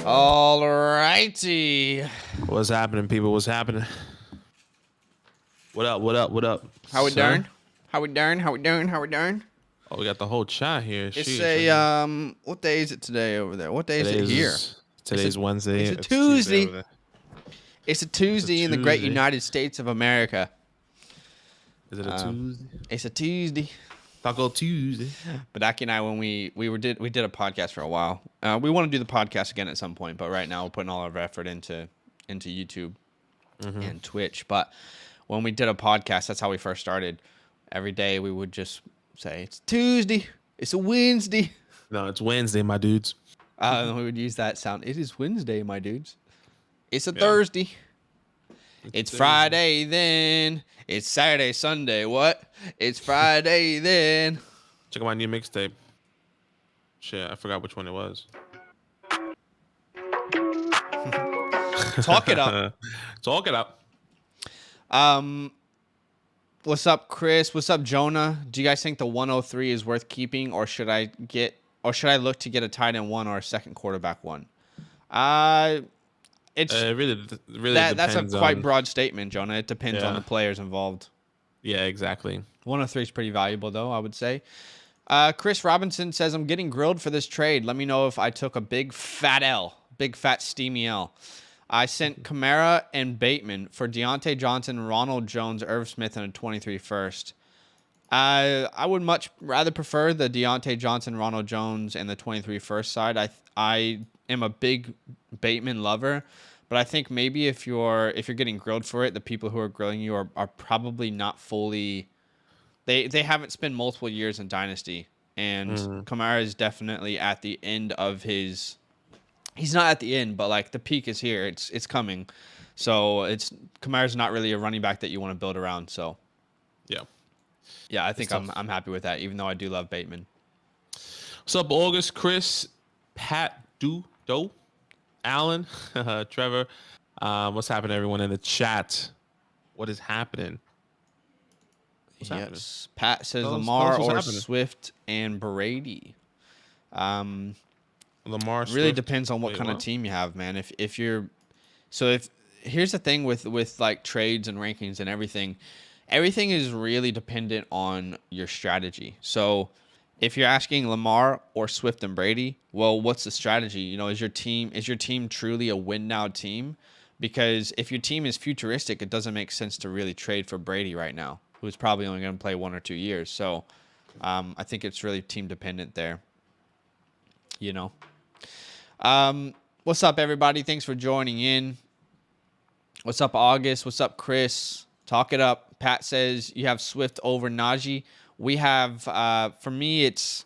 All righty. What's happening, people? What's happening? What up? What up? What up? How we son? doing? How we doing? How we doing? How we doing? Oh, we got the whole chat here. It's Sheesh. what day is it today over there? What day is it here? Today's Wednesday. It's a Tuesday. over there. It's a Tuesday in the great Tuesday. United States of America. Is it a Tuesday? It's a Tuesday. Taco Tuesday. But Aki and I, when we did a podcast for a while. We want to do the podcast again at some point, but right now we're putting all our effort into YouTube and Twitch. But when we did a podcast, that's how we first started. Every day we would just say it's Tuesday, it's a Wednesday. No, it's Wednesday, my dudes. We would use that sound. It is Wednesday, my dudes. It's a Thursday. It's Friday then. It's Saturday, Sunday. What? It's Friday then. Check out my new mixtape. Shit, I forgot which one it was. Talk it up. Talk it up. What's up, Chris? What's up, Jonah? Do you guys think the 103 is worth keeping, or should I look to get a tight end one or a second quarterback one? It's really that's a depends quite on- broad statement, Jonah. It depends on Yeah. the players involved. Yeah, exactly. 103 is pretty valuable, though, I would say. Chris Robinson says, I'm getting grilled for this trade. Let me know if I took a big fat steamy L. I sent Kamara and Bateman for Deontay Johnson, Ronald Jones, Irv Smith, and a 23 first. I would much rather prefer the Deontay Johnson, Ronald Jones, and the 23 first side. I am a big Bateman lover, but I think maybe if you're getting grilled for it, the people who are grilling you are probably not fully. They haven't spent multiple years in Dynasty, and Kamara is definitely at the end of his. He's not at the end, but like the peak is here. It's coming, so Kamara's not really a running back that you want to build around. So, yeah, I think I'm happy with that, even though I do love Bateman. What's up, August, Chris, Pat, Doe, Alan, Trevor? What's happening, everyone in the chat? What is happening? What's happening? Pat says Tell us Lamar what's or happening. Swift and Brady. Lamar Really Swift? depends on what Wait, kind of what? team you have, man. If here's the thing with like trades and rankings and everything is really dependent on your strategy. So if you're asking Lamar or Swift and Brady, well, what's the strategy? You know, is your team truly a win now team? Because if your team is futuristic, it doesn't make sense to really trade for Brady right now, who's probably only going to play 1 or 2 years. So I think it's really team dependent there. You know. What's up, everybody? Thanks for joining in. What's up, August? What's up, Chris? Talk it up. Pat says you have Swift over Najee. We have, for me, it's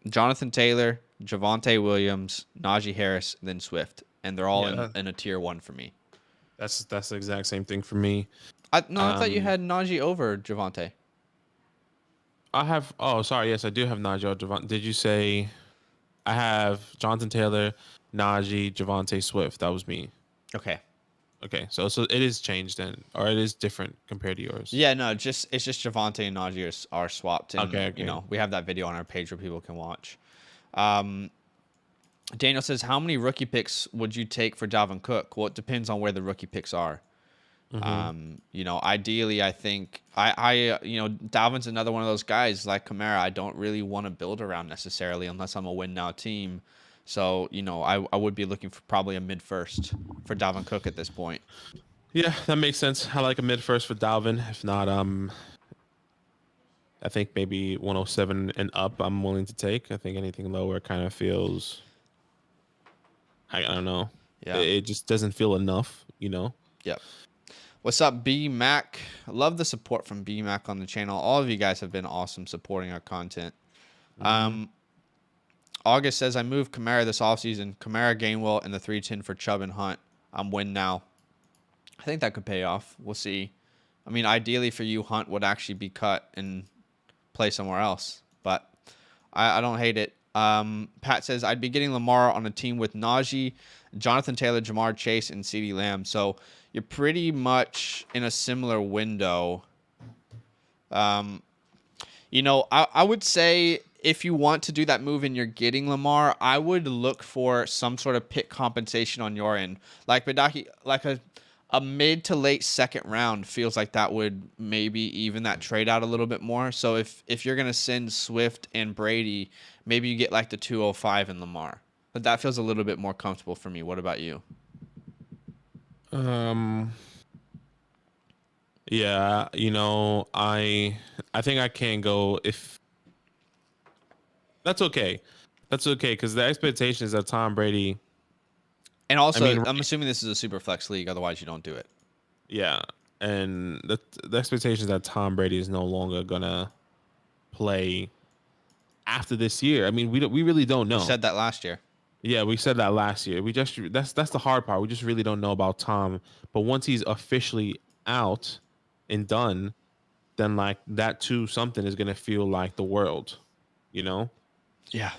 Jonathan Taylor, Javonte Williams, Najee Harris, then Swift. And they're all in a tier 1 for me. That's the exact same thing for me. I thought you had Najee over Javonte. I have. Oh, sorry. Yes, I do have Najee or Javonte. Did you say I have Jonathan Taylor, Najee, Javonte, Swift? That was me. Okay. Okay, so it is changed then, or it is different compared to yours. Yeah, no, it's just Javonte and Najee are swapped. And, Okay. You know, we have that video on our page where people can watch. Daniel says, how many rookie picks would you take for Dalvin Cook? Well, it depends on where the rookie picks are. You know, ideally, I think Dalvin's another one of those guys like Kamara. I don't really want to build around necessarily unless I'm a win now team. So, you know, I would be looking for probably a mid first for Dalvin Cook at this point. Yeah, that makes sense. I like a mid first for Dalvin. If not, I think maybe 107 and up I'm willing to take. I think anything lower kind of feels, I don't know. Yeah. It just doesn't feel enough, you know? Yep. What's up, B Mac? I love the support from B Mac on the channel. All of you guys have been awesome supporting our content. August says, I moved Kamara this offseason. Kamara, Gainwell, and the 310 for Chubb and Hunt. I'm win now. I think that could pay off. We'll see. I mean, ideally for you, Hunt would actually be cut and play somewhere else. But I don't hate it. Pat says, I'd be getting Lamar on a team with Najee, Jonathan Taylor, Jamar Chase, and CeeDee Lamb. So you're pretty much in a similar window. You know, I would say if you want to do that move and you're getting Lamar, I would look for some sort of pick compensation on your end. Like Badaki, like a mid to late second round feels like that would maybe even that trade out a little bit more. So if you're gonna send Swift and Brady, maybe you get like the 205 in Lamar. But that feels a little bit more comfortable for me. What about you? Yeah, I think I can go if that's okay. That's okay because the expectation is that Tom Brady. And also, I mean, I'm assuming this is a super flex league. Otherwise, you don't do it. yeah, and the expectation is that Tom Brady is no longer gonna play after this year. I mean, we really don't know. We said that last year. Yeah, we said that last year. We just that's the hard part. We just really don't know about Tom. But once he's officially out and done, then like that 2 something is gonna feel like the world, you know? Yeah.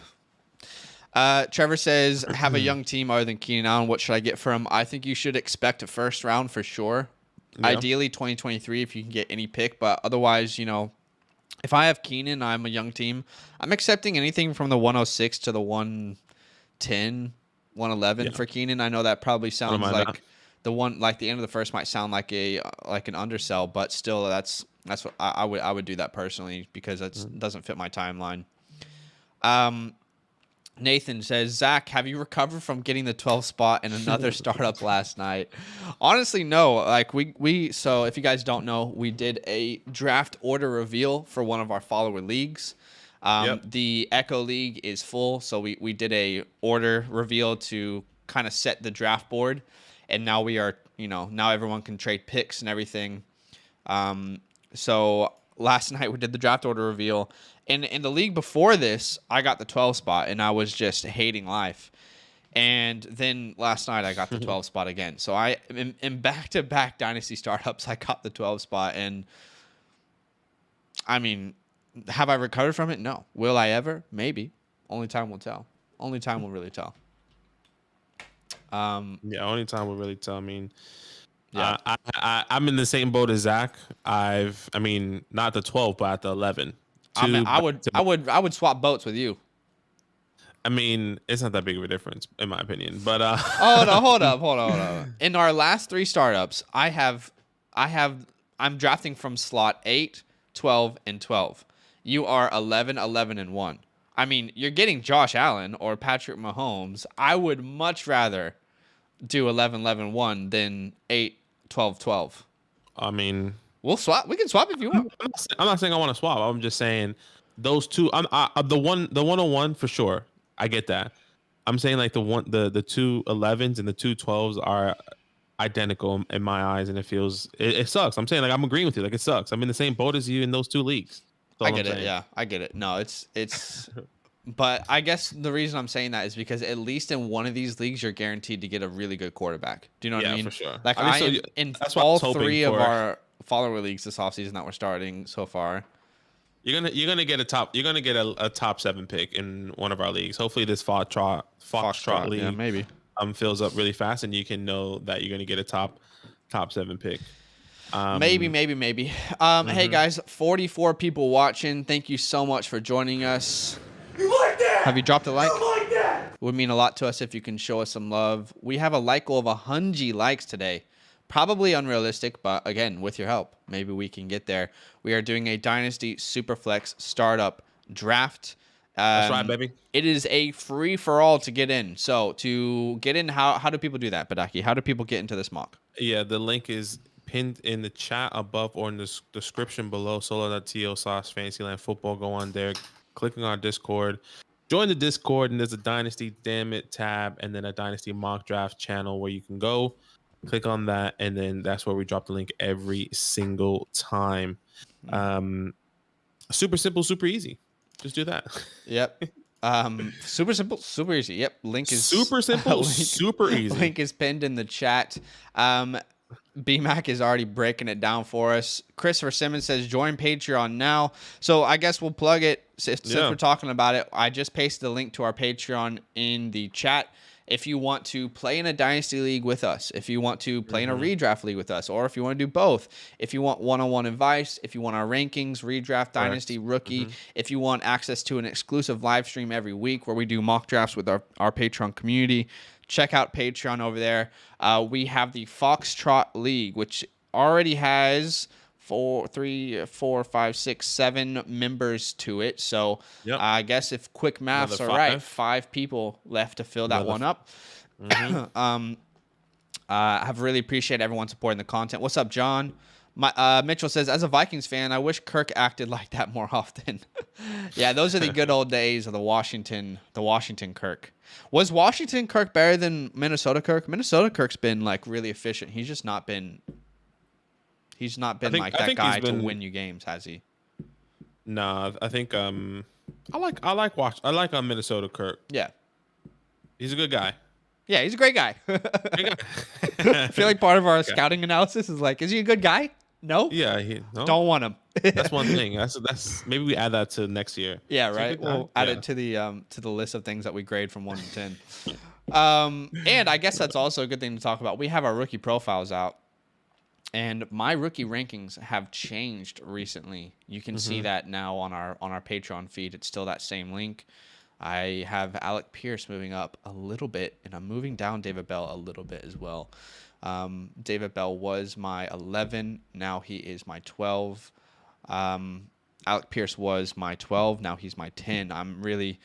Trevor says, have a young team other than Keenan Allen. What should I get for him? I think you should expect a first round for sure. Yeah. Ideally 2023 if you can get any pick, but otherwise, if I have Keenan, I'm a young team. I'm accepting anything from the 106 to the 110, 111 for Keenan. I know that probably sounds like the end of the first might sound like an undersell, but still that's what I would do that personally because that doesn't fit my timeline. Nathan says, Zach, have you recovered from getting the 12th spot in another startup last night? Honestly, no. Like so if you guys don't know, we did a draft order reveal for one of our follower leagues. The Echo League is full, so we did a order reveal to kind of set the draft board, and now we are, now everyone can trade picks and everything. So last night we did the draft order reveal. In the league before this, I got the 12 spot, and I was just hating life. And then last night, I got the 12 spot again. So in back-to-back Dynasty startups, I got the 12 spot. And, I mean, have I recovered from it? No. Will I ever? Maybe. Only time will tell. Only time will really tell. Only time will really tell. I mean, yeah, I'm in the same boat as Zach. Not the 12, but at the 11. I would swap boats with you. I mean, it's not that big of a difference in my opinion, but Oh no, hold up. In our last 3 startups, I'm drafting from slot 8, 12, and 12. You are 11, 11, and 1. I mean, you're getting Josh Allen or Patrick Mahomes. I would much rather do 11, 11, 1 than 8, 12, 12. I mean, we'll swap. We can swap if you want. I'm not saying I want to swap. I'm just saying those two. The 101 for sure. I get that. I'm saying like the 2 11s and the 2 12s are identical in my eyes, and it sucks. I'm saying like I'm agreeing with you. Like it sucks. I'm in the same boat as you in those 2 leagues. I get it. Yeah, I get it. No, it's. But I guess the reason I'm saying that is because at least in one of these leagues, you're guaranteed to get a really good quarterback. Do you know what I mean? Yeah, for sure. Like in all 3 of our follower leagues this offseason that we're starting so far. You're gonna get a top 7 pick in one of our leagues. Hopefully this Foxtrot league, yeah, maybe fills up really fast, and you can know that you're gonna get a top 7 pick. Maybe. Hey guys, 44 people watching. Thank you so much for joining us. You like that? Have you dropped a like? You like that? It would mean a lot to us if you can show us some love. We have a like goal of 100 likes today. Probably unrealistic, but again, with your help, maybe we can get there. We are doing a Dynasty SuperFlex startup draft. That's right, baby. It is a free for all to get in. So to get in, how do people do that, Badaki? How do people get into this mock? Yeah, the link is pinned in the chat above or in the description below. Solo.to/Fantasyland Football. Go on there, click on our Discord. Join the Discord, and there's a Dynasty Damn It tab, and then a Dynasty Mock Draft channel where you can go. Click on that, and then that's where we drop the link every single time. Super simple, super easy. Just do that. Yep. Super simple, super easy. Yep. Link is super simple, super easy. Link is pinned in the chat. BMAC is already breaking it down for us. Christopher Simmons says, join Patreon now. So I guess we'll plug it since we're talking about it. I just pasted the link to our Patreon in the chat. If you want to play in a dynasty league with us, if you want to play in a redraft league with us, or if you want to do both, if you want one-on-one advice, if you want our rankings, redraft, dynasty, rookie, if you want access to an exclusive live stream every week where we do mock drafts with our Patreon community, check out Patreon over there. We have the Foxtrot League, which already has 7 members to it. So I guess if quick maths are right, 5 people left to fill that one up. I've really appreciated everyone supporting the content. What's up, John? Mitchell says, as a Vikings fan, I wish Kirk acted like that more often. Yeah, those are the good old days of the Washington Kirk. Was Washington Kirk better than Minnesota Kirk? Minnesota Kirk's been like really efficient. He's just not been. He's not been like that guy to win you games, has he? Nah, I think I like Minnesota Kirk. Yeah, he's a good guy. Yeah, he's a great guy. I feel like part of our scouting analysis is like, is he a good guy? No. Yeah, no? Don't want him. That's one thing. That's maybe we add that to next year. Yeah, right. We'll add it to the list of things that we grade from 1 to 10. And I guess that's also a good thing to talk about. We have our rookie profiles out. And my rookie rankings have changed recently. You can see that now on our Patreon feed. It's still that same link. I have Alec Pierce moving up a little bit, and I'm moving down David Bell a little bit as well. David Bell was my 11. Now he is my 12. Alec Pierce was my 12. Now he's my 10. The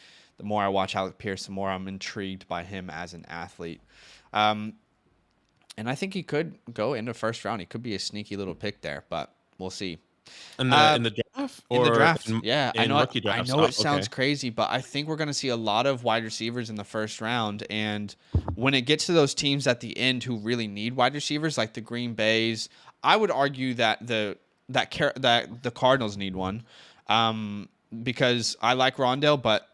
more I watch Alec Pierce, the more I'm intrigued by him as an athlete. And I think he could go into first round. He could be a sneaky little pick there, but we'll see. In the draft? In the draft, yeah. I know it sounds okay. crazy, but I think we're going to see a lot of wide receivers in the first round. And when it gets to those teams at the end who really need wide receivers, like the Green Bays, I would argue that the Cardinals need one because I like Rondale, but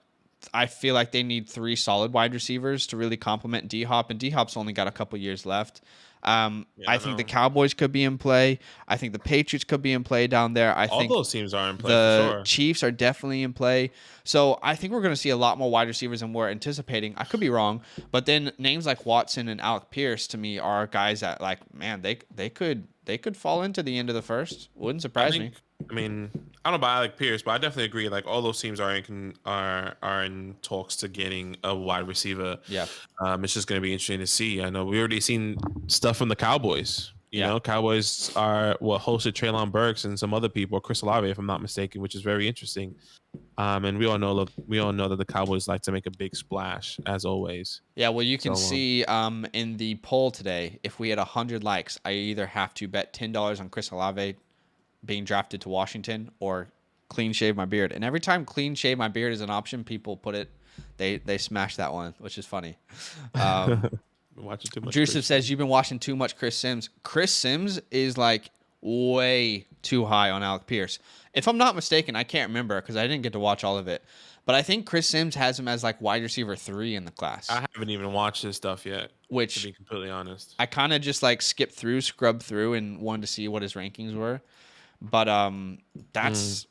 I feel like they need 3 solid wide receivers to really complement D-Hop, and D-Hop's only got a couple years left. I think the Cowboys could be in play. I think the Patriots could be in play down there. I think all those teams are in play. The for sure. Chiefs are definitely in play. So I think we're going to see a lot more wide receivers than we're anticipating. I could be wrong, but then names like Watson and Alec Pierce to me are guys that, like, man, they could fall into the end of the first. Wouldn't surprise me. I mean, I don't know about Alec Pierce, but I definitely agree. Like, all those teams are in talks to getting a wide receiver. Yeah. It's just going to be interesting to see. I know we already seen stuff from the Cowboys. You know, Cowboys hosted Treylon Burks and some other people, Chris Olave, if I'm not mistaken, which is very interesting. And we all know that the Cowboys like to make a big splash, as always. Yeah, well, you can see in the poll today, if we had 100 likes, I either have to bet $10 on Chris Olave being drafted to Washington or clean shave my beard. And every time clean shave my beard is an option, people put it, they smash that one, which is funny. Watching too much. Joseph says you've been watching too much Chris Sims. Chris Sims is like way too high on Alec Pierce. If I'm not mistaken, I can't remember because I didn't get to watch all of it. But I think Chris Sims has him as like wide receiver 3 in the class. I haven't even watched this stuff yet, which, to be completely honest. I kind of just like scrubbed through and wanted to see what his rankings were. But that's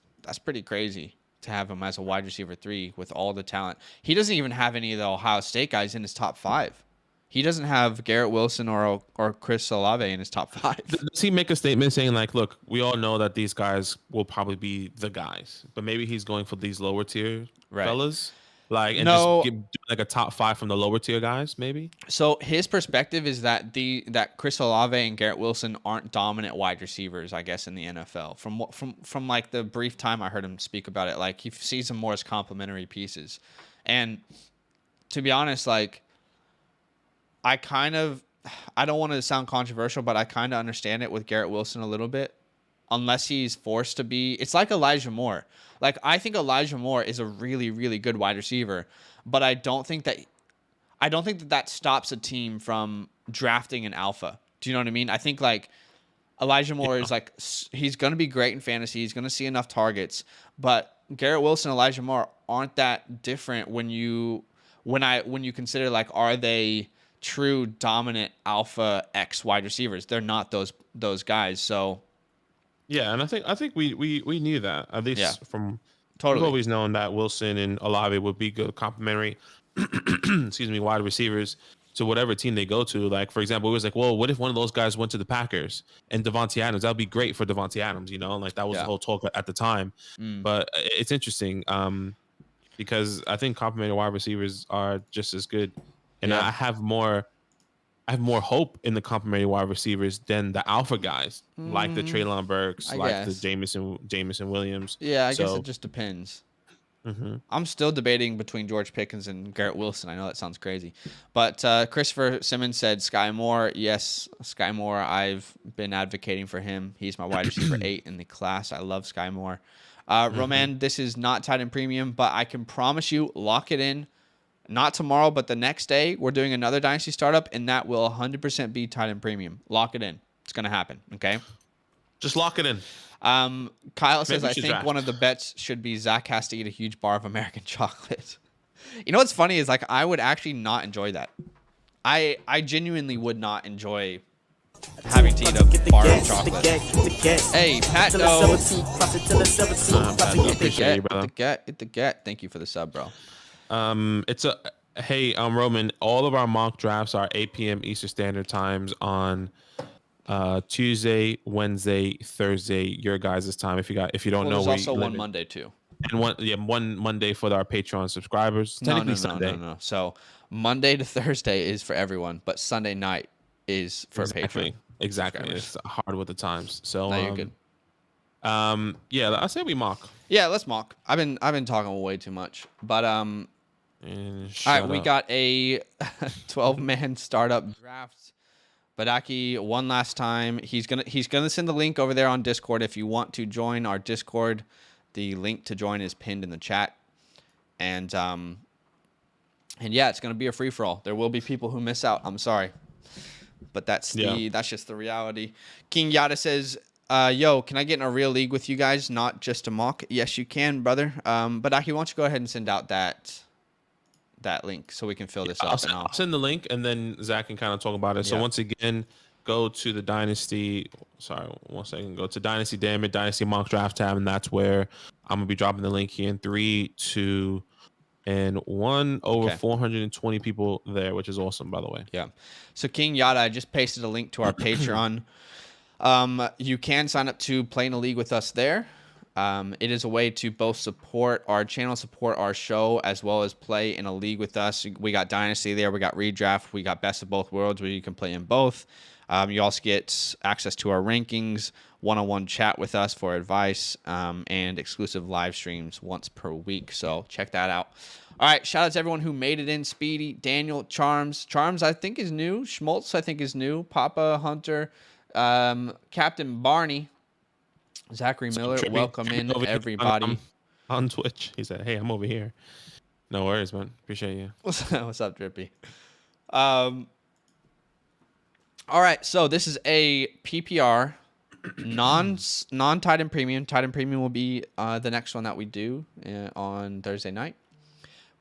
pretty crazy to have him as a wide receiver 3 with all the talent. He doesn't even have any of the Ohio State guys in his top 5. He doesn't have Garrett Wilson or Chris Olave in his top 5. Does he make a statement saying like, look, we all know that these guys will probably be the guys, but maybe he's going for these lower tier fellas? Like, and just give like a top 5 from the lower tier guys, maybe? So his perspective is that that Chris Olave and Garrett Wilson aren't dominant wide receivers, I guess, in the NFL. From like the brief time I heard him speak about it, like he sees them more as complementary pieces. And to be honest, like, I don't want to sound controversial, but I kind of understand it with Garrett Wilson a little bit, unless he's forced to be. It's like Elijah Moore. Like, I think Elijah Moore is a really, really good wide receiver, but I don't think that stops a team from drafting an alpha. Do you know what I mean? I think like Elijah Moore is like, he's going to be great in fantasy. He's going to see enough targets, but Garrett Wilson and Elijah Moore aren't that different when you consider like, are they true dominant alpha X wide receivers? They're not those guys. So yeah, and I think we knew that, at least from totally. We've always known that Wilson and Olave would be good complementary. excuse me, wide receivers to whatever team they go to. Like, for example, it was like, well, what if one of those guys went to the Packers and Devontae Adams? That would be great for Devontae Adams, you know? Like, that was the whole talk at the time. But it's interesting because I think complimentary wide receivers are just as good. And I have more hope in the complimentary wide receivers than the alpha guys, like the Treylon Burks, the Jameson Williams. Yeah, I guess it just depends. I'm still debating between George Pickens and Garrett Wilson. I know that sounds crazy. But Christopher Simmons said Sky Moore. Yes, Sky Moore. I've been advocating for him. He's my wide receiver 8 in the class. I love Sky Moore. Roman, this is not tight end premium, but I can promise you, lock it in. Not tomorrow, but the next day, we're doing another Dynasty startup, and that will 100% be tight end premium. Lock it in. It's going to happen, okay? Just lock it in. Kyle says, I think draft. one of the bets should be Zach has to eat a huge bar of American chocolate. You know what's funny is, like, I would actually not enjoy that. I genuinely would not enjoy having to eat a bar of chocolate. Hey, Pat, no. Hit the get. Thank you for the sub, bro. Roman, all of our mock drafts are 8 p.m. Eastern Standard Times on Tuesday, Wednesday, Thursday, your guys' time. If you don't know, there's also one Monday too. And one Monday for our Patreon subscribers. Technically Sunday. No. So Monday to Thursday is for everyone, but Sunday night is for Patreon. Exactly. It's hard with the times. So no, you're good. Yeah, I say we mock. Yeah, let's mock. I've been talking way too much, but all right, we got a 12-man startup draft. Badaki, one last time. He's gonna send the link over there on Discord if you want to join our Discord. The link to join is pinned in the chat, and yeah, it's gonna be a free for all. There will be people who miss out. I'm sorry, but that's just the reality. King Yada says, yo, can I get in a real league with you guys, not just a mock? Yes, you can, brother. But Aki, why don't you go ahead and send out that link so we can fill this up. I'll send the link, and then Zach can kind of talk about it. So once again, go to the Dynasty. Sorry, 1 second. Go to Dynasty Damn Dynasty Mock Draft tab, and that's where I'm going to be dropping the link here in 3, 2, and 1. Over 420 people there, which is awesome, by the way. Yeah. So King Yada, I just pasted a link to our Patreon. You can sign up to play in a league with us there. It is a way to both support our channel, support our show, as well as play in a league with us. We got Dynasty there. We got Redraft. We got Best of Both Worlds where you can play in both. You also get access to our rankings, one-on-one chat with us for advice, and exclusive live streams once per week. So check that out. All right, shout out to everyone who made it in. Speedy, Daniel, Charms. Charms, I think, is new. Schmaltz, I think, is new. Papa, Hunter, Captain Barney, Zachary Miller, welcome in, everybody. On Twitch. He said, hey, I'm over here. No worries, man. Appreciate you. What's up, Drippy? All right, so this is a PPR, non-tight end premium. Tight end premium will be the next one that we do on Thursday night.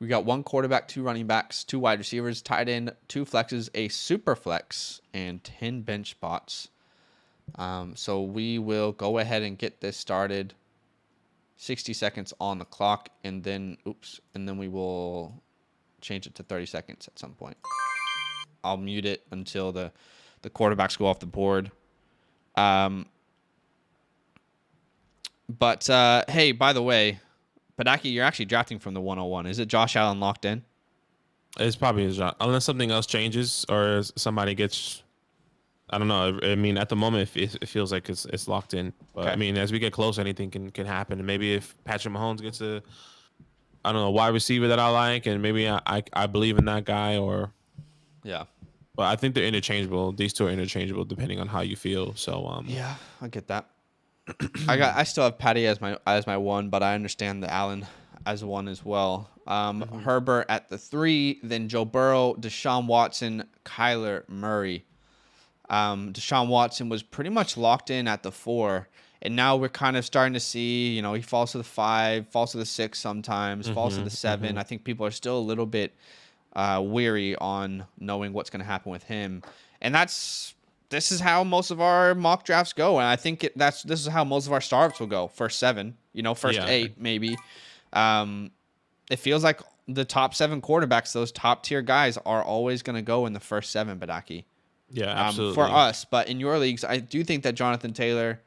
We got 1 quarterback, 2 running backs, 2 wide receivers, tight end, 2 flexes, a super flex, and 10 bench spots. So we will go ahead and get this started. 60 seconds on the clock, and then we will change it to 30 seconds at some point. I'll mute it until the quarterbacks go off the board. But hey, by the way, Padaki, you're actually drafting from the 101. Is it Josh Allen locked in? It's probably his job, unless something else changes or somebody gets. I don't know. I mean, at the moment, it feels like it's locked in. But I mean, as we get close, anything can happen. And maybe if Patrick Mahomes gets a wide receiver that I like, and maybe I believe in that guy, or But I think they're interchangeable. These two are interchangeable depending on how you feel. So yeah, I get that. I still have Patty as my 1, but I understand the Allen as 1 as well. Herbert at the 3, then Joe Burrow, Deshaun Watson, Kyler Murray. Deshaun Watson was pretty much locked in at the 4, and now we're kind of starting to see, he falls to the 5, falls to the 6 sometimes, falls to the 7. I think people are still a little bit weary on knowing what's going to happen with him, and this is how most of our mock drafts go, and I think this is how most of our startups will go. First 7, first 8 maybe. It feels like the top 7 quarterbacks, those top tier guys, are always going to go in the first 7, Badaki. Yeah, absolutely. For us, but in your leagues, I do think that Jonathan Taylor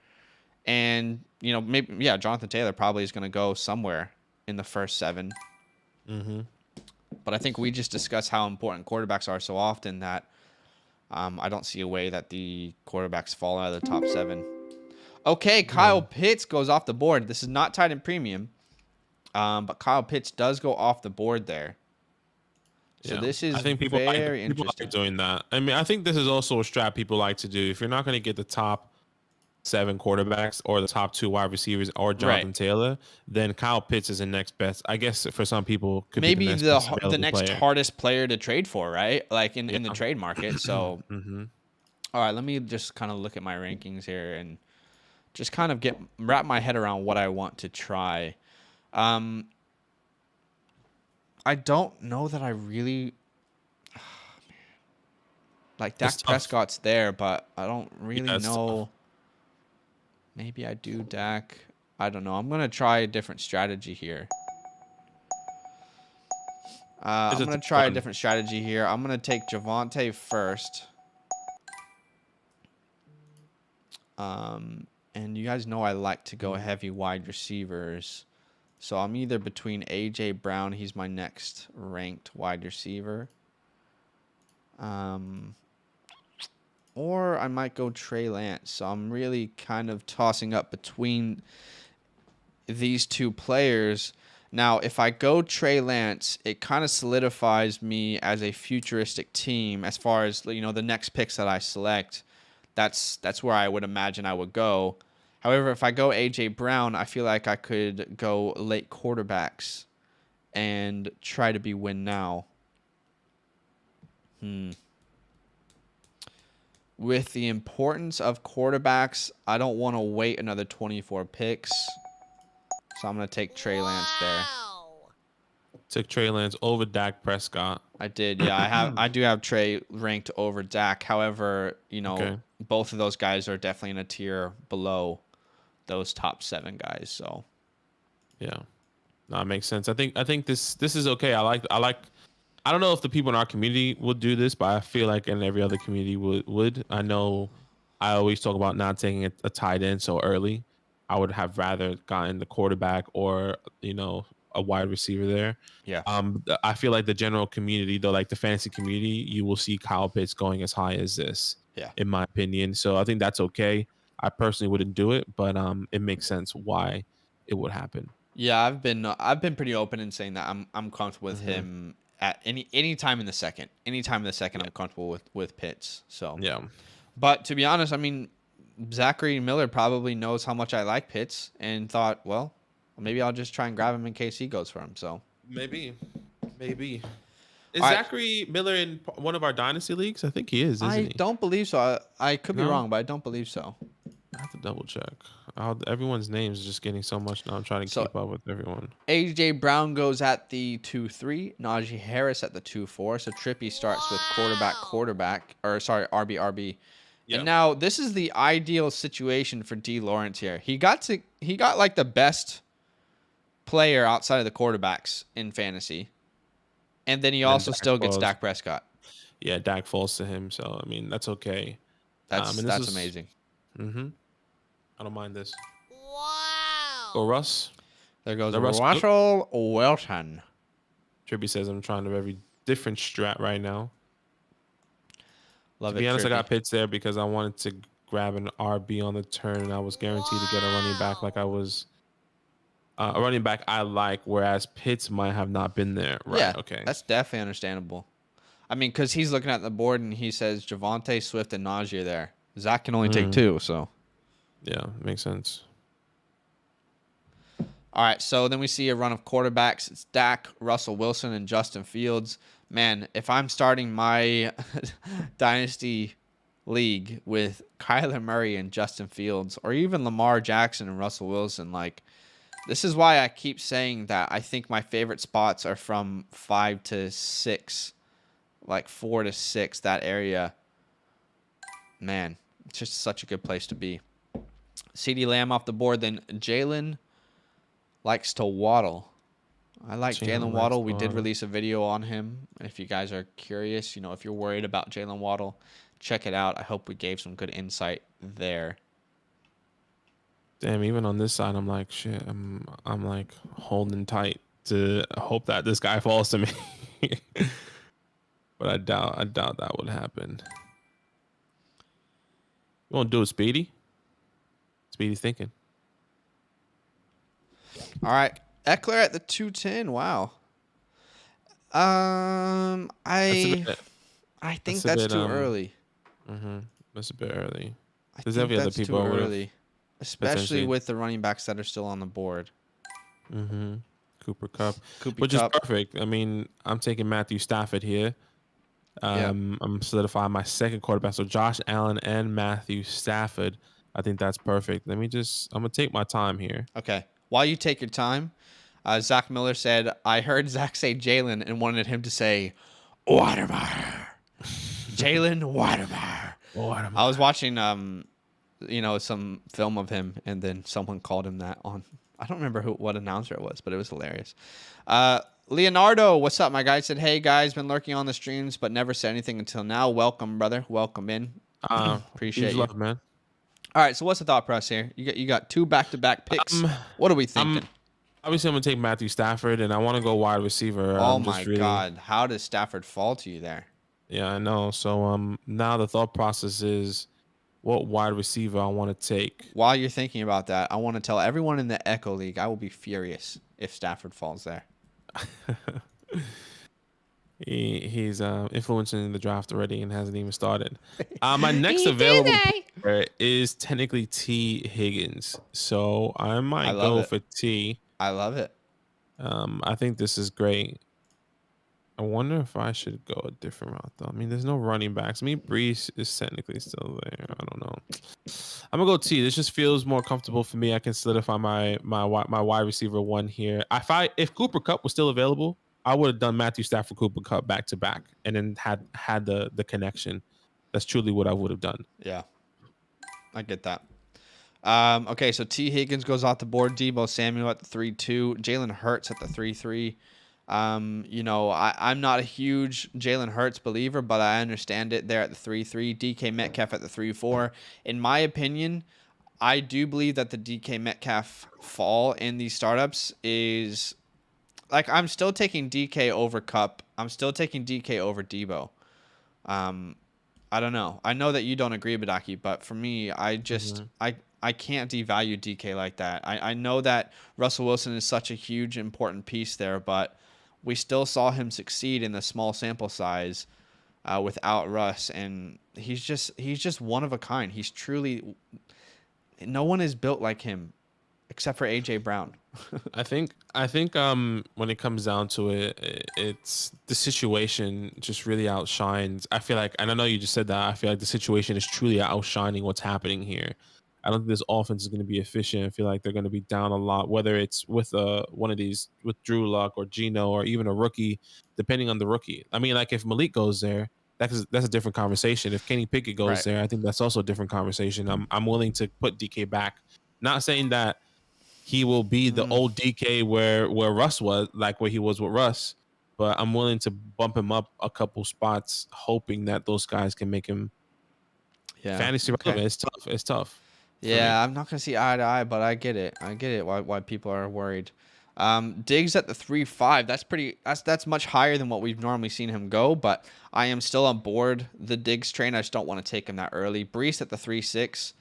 and, maybe, Jonathan Taylor probably is going to go somewhere in the first 7. Mm-hmm. But I think we just discussed how important quarterbacks are so often that I don't see a way that the quarterbacks fall out of the top 7. Okay, Kyle Pitts goes off the board. This is not tight end premium, but Kyle Pitts does go off the board there. So this is I think very people interesting. like doing that. I mean, I think this is also a strat people like to do. If you're not going to get the top 7 quarterbacks or the top 2 wide receivers or Jonathan Taylor, then Kyle Pitts is the next best. I guess for some people, could maybe be the next player. hardest player to trade for, right? Like in the trade market. So, all right, let me just kind of look at my rankings here and just kind of wrap my head around what I want to try. I don't know that I really like Dak Prescott's there, but I don't really know. Maybe I do Dak. I don't know. I'm gonna try a different strategy here. I'm gonna try a different strategy here. I'm gonna take Javonte first. And you guys know I like to go heavy wide receivers. So I'm either between A.J. Brown. He's my next ranked wide receiver. Or I might go Trey Lance. So I'm really kind of tossing up between these 2 players. Now, if I go Trey Lance, it kind of solidifies me as a futuristic team as far as, the next picks that I select. That's where I would imagine I would go. However, if I go A.J. Brown, I feel like I could go late quarterbacks and try to be win now. With the importance of quarterbacks, I don't want to wait another 24 picks. So I'm going to take Trey Lance there. Took Trey Lance over Dak Prescott. I did, yeah. I do have Trey ranked over Dak. However, both of those guys are definitely in a tier below those top 7 guys. So, yeah, no, it makes sense. I think this is okay. I don't know if the people in our community would do this, but I feel like in every other community would. I know I always talk about not taking a tight end so early. I would have rather gotten the quarterback or a wide receiver there. Yeah. I feel like the general community, though, like the fantasy community, you will see Kyle Pitts going as high as this. Yeah. In my opinion, so I think that's okay. I personally wouldn't do it, but it makes sense why it would happen. Yeah, I've been pretty open in saying that I'm comfortable with him at any time in the second. Any time in the second, I'm comfortable with Pitts. So yeah. But to be honest, I mean, Zachary Miller probably knows how much I like Pitts and thought, well, maybe I'll just try and grab him in case he goes for him. So maybe. Is Zachary Miller in one of our dynasty leagues? I think he is. I don't believe so. I could be wrong, but I don't believe so. I have to double check. Everyone's names is just getting so much now. I'm trying to keep up with everyone. A.J. Brown goes at the 2-3. Najee Harris at the 2-4. So Trippy starts with quarterback. Or sorry, RB. Yep. And now this is the ideal situation for D. Lawrence here. He got like the best player outside of the quarterbacks in fantasy. And then he also still gets Dak Prescott. Yeah, Dak falls to him. So, I mean, that's okay. That's amazing. Mm-hmm. I don't mind this. Wow. Go Russ. There goes Russell Wilson. Trippy says I'm trying a very different strat right now. Love to be honest, I got Pitts there because I wanted to grab an RB on the turn, and I was guaranteed to get a running back like I was. A running back I like, whereas Pitts might have not been there. Right. Yeah, okay. That's definitely understandable. I mean, because he's looking at the board and he says Javonte, Swift, and Najee are there. Zach can only take 2, so. Yeah, makes sense. All right, so then we see a run of quarterbacks. It's Dak, Russell Wilson, and Justin Fields. Man, if I'm starting my Dynasty League with Kyler Murray and Justin Fields, or even Lamar Jackson and Russell Wilson, like, this is why I keep saying that I think my favorite spots are from 5 to 6, like 4 to 6, that area. Man, it's just such a good place to be. CeeDee Lamb off the board. Then Jalen likes to waddle. I like Jalen Jalen Waddle. We did Waddle. release a video on him. If you guys are curious, if you're worried about Jalen Waddle, check it out. I hope we gave some good insight there. Damn, even on this side, I'm like, shit. I'm like holding tight to hope that this guy falls to me. But I doubt that would happen. You want to do it, Speedy? Speedy's thinking. All right, Eckler at the 210. Wow. I think that's too early. That's a bit early. I There's think every other that's people too I would've early, especially potentially- with the running backs that are still on the board. Cooper Cup, Cooper which Kupp. is perfect. I mean, I'm taking Matthew Stafford here. I'm solidifying my second quarterback. So Josh Allen and Matthew Stafford. I think that's perfect. I'm gonna take my time here. Okay. While you take your time, Zach Miller said, I heard Zach say Jalen and wanted him to say Watermeyer. Jalen Watermeyer. I was watching, some film of him, and then someone called him that on. I don't remember what announcer it was, but it was hilarious. Leonardo, what's up, my guy? Said, hey guys, been lurking on the streams, but never said anything until now. Welcome, brother. Welcome in. Appreciate huge you. love, man. All right, so what's the thought process here? You got 2 back-to-back picks. What are we thinking? Obviously, I'm gonna take Matthew Stafford, and I want to go wide receiver. Oh my God, how does Stafford fall to you there? Yeah, I know. So now the thought process is what wide receiver I want to take. While you're thinking about that, I want to tell everyone in the Echo League I will be furious if Stafford falls there. He's influencing the draft already and hasn't even started. My next available player is technically T. Higgins, so I might go for T. I love it. I think this is great. I wonder if I should go a different route though. I mean, there's no running backs. I mean, Brees is technically still there. I don't know. I'm gonna go T. This just feels more comfortable for me. I can solidify my wide receiver 1 here. If Cooper Kupp was still available, I would have done Matthew Stafford, Cooper Kupp back to back, and then had the connection. That's truly what I would have done. Yeah, I get that. Okay, so T. Higgins goes off the board. Deebo Samuel at the 3-2. Jalen Hurts at the 3-3. I'm not a huge Jalen Hurts believer, but I understand it there at the 3-3. DK Metcalf at the 3-4. In my opinion, I do believe that the DK Metcalf fall in these startups is like I'm still taking DK over Cup. I'm still taking DK over Deebo. I don't know. I know that you don't agree, Badaki, but for me, I just I can't devalue DK like that. I know that Russell Wilson is such a huge important piece there, but we still saw him succeed in the small sample size without Russ, and he's just one of a kind. He's truly, no one is built like him except for AJ Brown. I think when it comes down to it, it's the situation just really outshines. I feel like, and I know you just said that, I feel like the situation is truly outshining what's happening here. I don't think this offense is going to be efficient. I feel like they're going to be down a lot, whether it's with one of these, with Drew Luck or Geno or even a rookie, depending on the rookie. I mean, like if Malik goes there, that's a different conversation. If Kenny Pickett goes there, I think that's also a different conversation. I'm willing to put DK back. Not saying that he will be the old DK where Russ was, like where he was with Russ, but I'm willing to bump him up a couple spots, hoping that those guys can make him fantasy relevant. It's tough. Yeah, I'm not gonna see eye to eye, but I get it. I get it. Why people are worried. Diggs at the 3-5. That's much higher than what we've normally seen him go, but I am still on board the Diggs train. I just don't want to take him that early. Brees at the 3-6.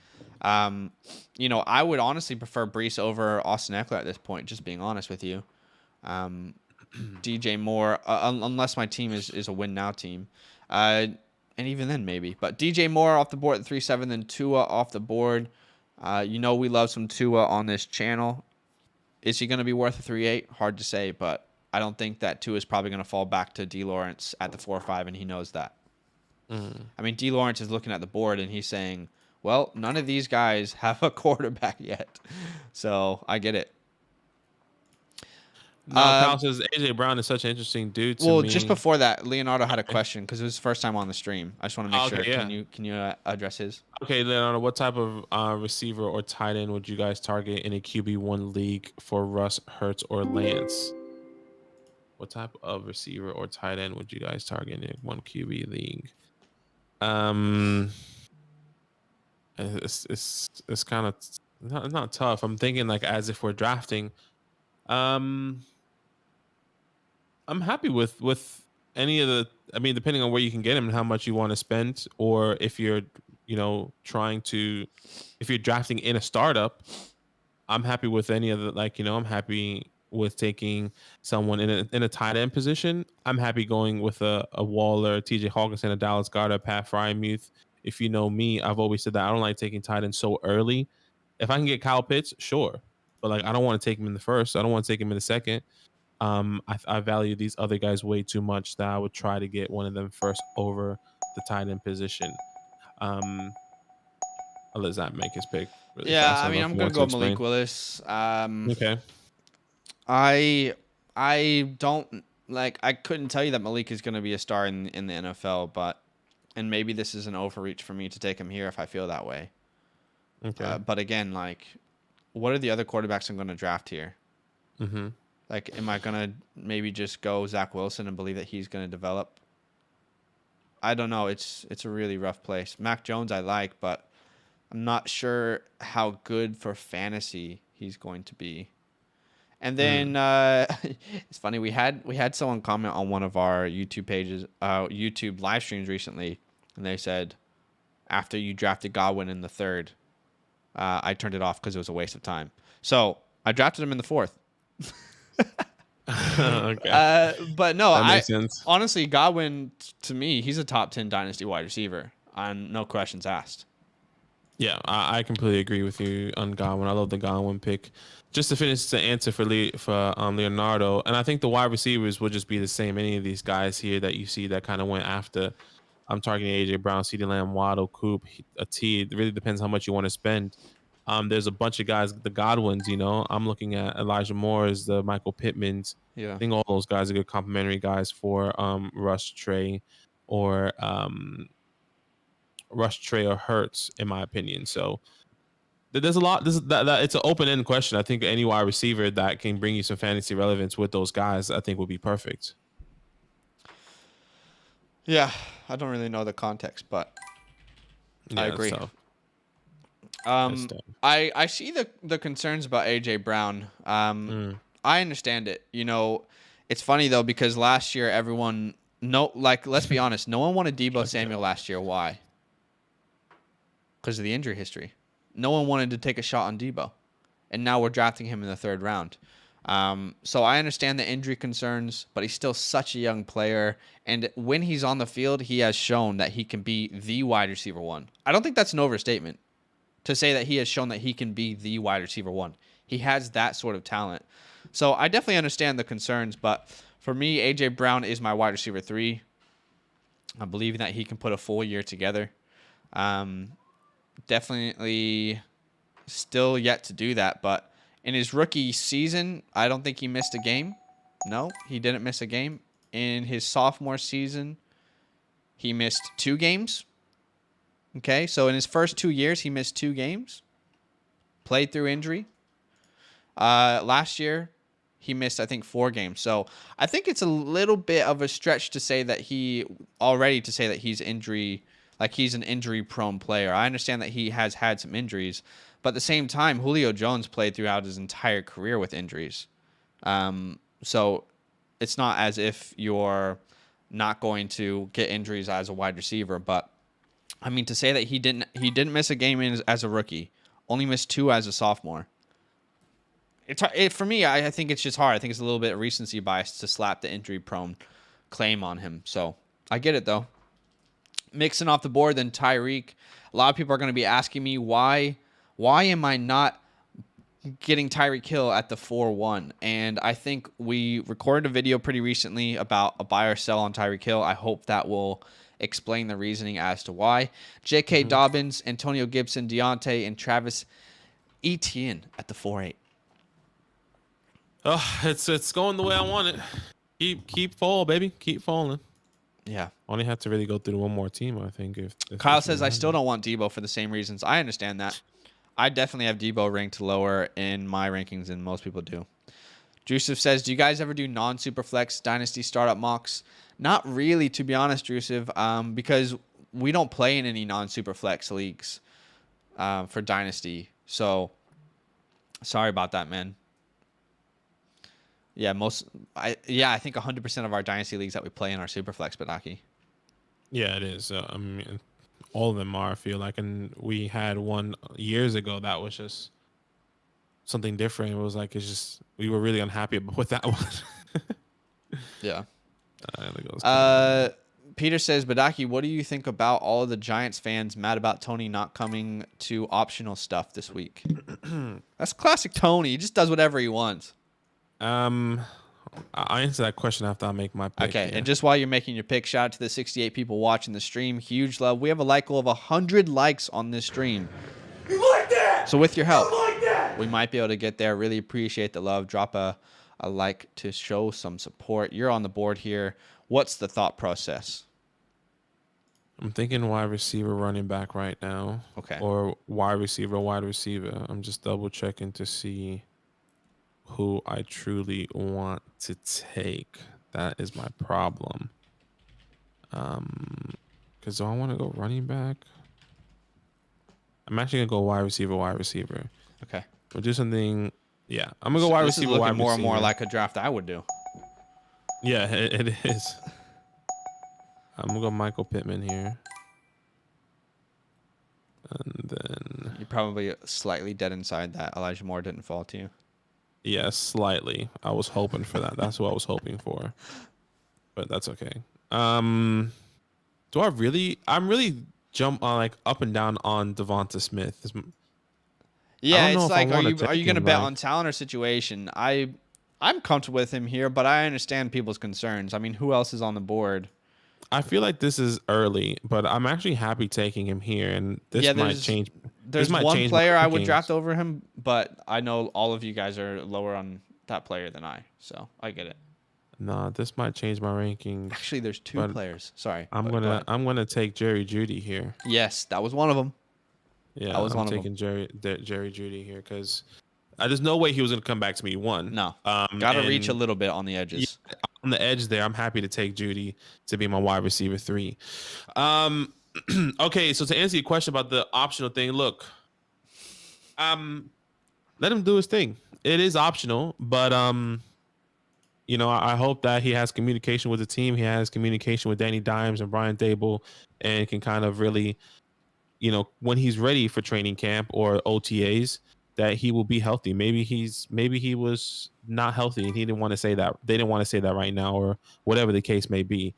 I would honestly prefer Brees over Austin Eckler at this point, just being honest with you. DJ Moore, unless my team is a win now team. And even then maybe. But DJ Moore off the board at 3-7, then Tua off the board. We love some Tua on this channel. Is he going to be worth a 3-8? Hard to say, but I don't think that Tua is probably going to fall back to D. Lawrence at the 4-5, and he knows that. I mean, D. Lawrence is looking at the board, and he's saying, well, none of these guys have a quarterback yet. So I get it. No, Kyle says AJ Brown is such an interesting dude to me. Well, just before that, Leonardo had a question because it was his first time on the stream. I just want to make sure. Yeah. Can you address his? Okay, Leonardo, what type of receiver or tight end would you guys target in a QB1 league for Russ, Hurts, or Lance? What type of receiver or tight end would you guys target in a 1 QB league? It's kind of not tough. I'm thinking like as if we're drafting. Um, I'm happy with any of the. I mean, depending on where you can get him and how much you want to spend, or if you're, if you're drafting in a startup, I'm happy with any of the I'm happy with taking someone in a tight end position. I'm happy going with a Waller, TJ Hawkinson, a Dallas Goedert, Pat Frymuth. If you know me, I've always said that I don't like taking tight ends so early. If I can get Kyle Pitts, sure, but like I don't want to take him in the first. I don't want to take him in the second. I value these other guys way too much that I would try to get one of them first over the tight end position. I'll let Zach make his pick really Yeah, fast. I mean, I'm gonna go Malik Willis. Okay. I don't like. I couldn't tell you that Malik is gonna be a star in the NFL, and maybe this is an overreach for me to take him here if I feel that way. Okay. But again, like, what are the other quarterbacks I'm gonna draft here? Mm-hmm. Like, am I gonna maybe just go Zach Wilson and believe that he's gonna develop? I don't know. It's a really rough place. Mac Jones I like, but I'm not sure how good for fantasy he's going to be. And then it's funny, we had someone comment on one of our YouTube pages, YouTube live streams recently, and they said, after you drafted Godwin in the third, I turned it off because it was a waste of time. So I drafted him in the fourth. Okay. But no, That makes sense. Honestly, Godwin, to me, he's a top 10 dynasty wide receiver. No questions asked. Yeah, I completely agree with you on Godwin. I love the Godwin pick. Just to finish the answer for Leonardo, and I think the wide receivers will just be the same. Any of these guys here that you see that kind of went after, I'm targeting AJ Brown, CeeDee Lamb, Waddle, Coop, a T. It really depends how much you want to spend. There's a bunch of guys, the Godwins. I'm looking at Elijah Moore's, the Michael Pittmans. Yeah. I think all those guys are good complementary guys for Rush Trey or Hurts, in my opinion. So there's a lot. It's an open-ended question. I think any wide receiver that can bring you some fantasy relevance with those guys, I think would be perfect. Yeah, I don't really know the context, but I agree. I see the concerns about AJ Brown. I understand it. It's funny though because last year let's be honest, no one wanted Deebo Samuel last year. Why? Because of the injury history. No one wanted to take a shot on Deebo, and now we're drafting him in the third round. So I understand the injury concerns, but he's still such a young player. And when he's on the field, he has shown that he can be the wide receiver one. I don't think that's an overstatement to say that he has shown that he can be the wide receiver one. He has that sort of talent. So I definitely understand the concerns, but for me, AJ Brown is my wide receiver 3. I believe that he can put a full year together. Definitely still yet to do that, but in his rookie season, I don't think he missed a game. No, he didn't miss a game. In his sophomore season, he missed 2 games. Okay, so in his first 2 years, he missed 2 games. Played through injury. Last year, he missed, I think, 4 games. So I think it's a little bit of a stretch to say that he's an injury-prone player. I understand that he has had some injuries, but at the same time, Julio Jones played throughout his entire career with injuries. So it's not as if you're not going to get injuries as a wide receiver. But I mean, to say that he didn't miss a game as a rookie, only missed 2 as a sophomore. For me, I think it's just hard. I think it's a little bit of recency bias to slap the injury-prone claim on him. So I get it though. Mixing off the board, then Tyreek. A lot of people are going to be asking me why am I not getting Tyreek Hill at the 4-1? And I think we recorded a video pretty recently about a buy or sell on Tyreek Hill. I hope that will explain the reasoning as to why. J.K. Dobbins, Antonio Gibson, Deontay, and Travis Etienne at the 4-8. Oh, it's going the way I want it. Keep fall, baby. Keep falling. Yeah. Only have to really go through one more team, I think. If Kyle says, I still don't want Deebo for the same reasons. I understand that. I definitely have Deebo ranked lower in my rankings than most people do. Drusif says, do you guys ever do non-Superflex Dynasty startup mocks? Not really, to be honest, Drusif, because we don't play in any non-Superflex leagues for Dynasty. So, sorry about that, man. Yeah, I think 100% of our Dynasty leagues that we play in are Superflex, Badaki. Yeah, it is. I mean, all of them are, I feel like. And we had one years ago that was just something different. It was like, we were really unhappy with that one. Yeah. I think it was Peter says, Badaki, what do you think about all of the Giants fans mad about Tony not coming to optional stuff this week? That's classic Tony. He just does whatever he wants. I'll answer that question after I make my pick. Okay, yeah. and just while you're making your pick, shout out to the 68 people watching the stream. Huge love. We have a like goal of 100 likes on this stream. You like that? So with your help, You like that? we might be able to get there. Really appreciate the love. Drop a like to show some support. You're on the board here. What's the thought process? I'm thinking wide receiver, running back right now. Okay. Or wide receiver. I'm just double checking to see who I truly want to take. That is my problem. Because do I want to go running back? I'm actually gonna go wide receiver. Okay. We'll do something. Yeah, I'm gonna go wide This receiver. is looking wide more receiver. and more like a draft I would do. Yeah, it is. I'm gonna go Michael Pittman here. And then You're probably slightly dead inside that Elijah Moore didn't fall to you. yeah, slightly. I was hoping for that. That's what I was hoping for. But that's okay. Do I really? I'm really jump on like up and down on Devonta Smith. Yeah, know it's if I like, wanna are take you going to him, bet like- on talent or situation? I'm comfortable with him here, but I understand people's concerns. I mean, who else is on the board? I feel like this is early, but I'm actually happy taking him here, and this Yeah, might change. There's might one change my player I would rankings. draft over him, but I know all of you guys are lower on that player than I, so I get it. Nah, this might change my ranking. Actually, there's two But players. Sorry. I'm but go ahead. gonna take Jerry Judy here. Yes, that was one of them. Yeah, That was I'm one of taking Jerry Judy here because there's no way he was gonna come back to me. One, No. Got to reach a and little bit on the edges. on the edge there. I'm happy to take Judy to be my wide receiver 3. Okay, so to answer your question about the optional thing, look, let him do his thing. It is optional, but you know, I hope that he has communication with the team. He has communication with Danny Dimes and Brian Dable, and can kind of really, you know, when he's ready for training camp or OTAs, that he will be healthy. Maybe he was not healthy and he didn't want to say that. They didn't want to say that right now, or whatever the case may be.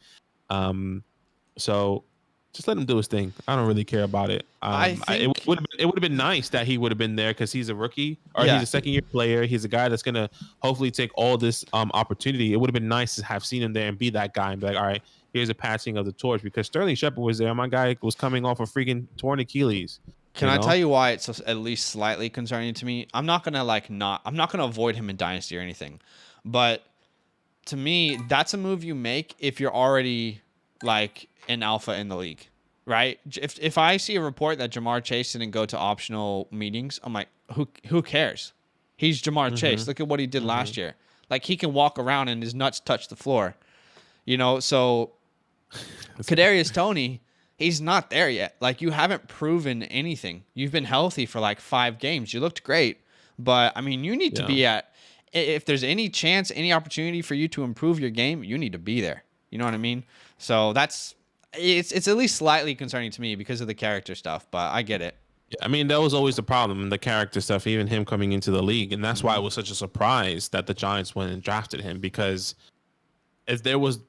So just let him do his thing. I don't really care about it. It would have been nice that he would have been there because he's a rookie or Yeah. he's a second-year player. He's a guy that's gonna hopefully take all this opportunity. It would have been nice to have seen him there and be that guy and be like, all right, here's a passing of the torch, because Sterling Shepard was there. My guy was coming off a freaking torn Achilles. Can you I know? tell you why it's at least slightly concerning to me? I'm not gonna I'm not gonna avoid him in Dynasty or anything, but to me, that's a move you make if you're already like an alpha in the league, right? If I see a report that Jamar Chase didn't go to optional meetings, I'm like, who cares? He's Jamar Chase. Look at what he did last year. Like, he can walk around and his nuts touch the floor, you know. So Kadarius Toney, he's not there yet. Like, you haven't proven anything. You've been healthy for like 5 games. You looked great, but I mean, you need to be if there's any chance, any opportunity for you to improve your game, you need to be there. You know what I mean? So it's at least slightly concerning to me because of the character stuff, but I get it. I mean, that was always the problem, the character stuff, even him coming into the league. And that's why it was such a surprise that the Giants went and drafted him, because if there was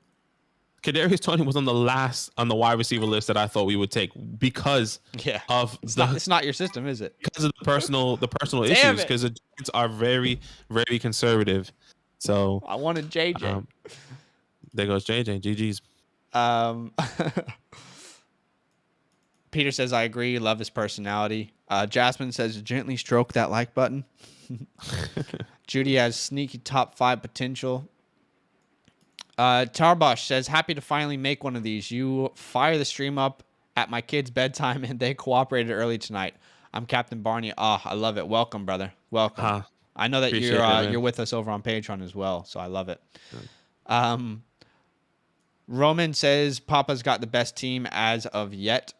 Kadarius Toney was on the wide receiver list that I thought we would take because of It's not your system, is it? because of the personal Damn issues, it. because the Giants are very, very conservative. So I wanted JJ. There goes JJ. GG's. Peter says, I agree. Love his personality. Jasmine says, gently stroke that like button. Judy has sneaky top 5 potential. Tarbosh says, happy to finally make one of these. You fire the stream up at my kid's bedtime and they cooperated early tonight. I'm Captain Barney. I love it. Welcome, brother. Welcome. I know that Appreciate that, man. you're with us over on Patreon as well, so I love it. Roman says Papa's got the best team as of yet.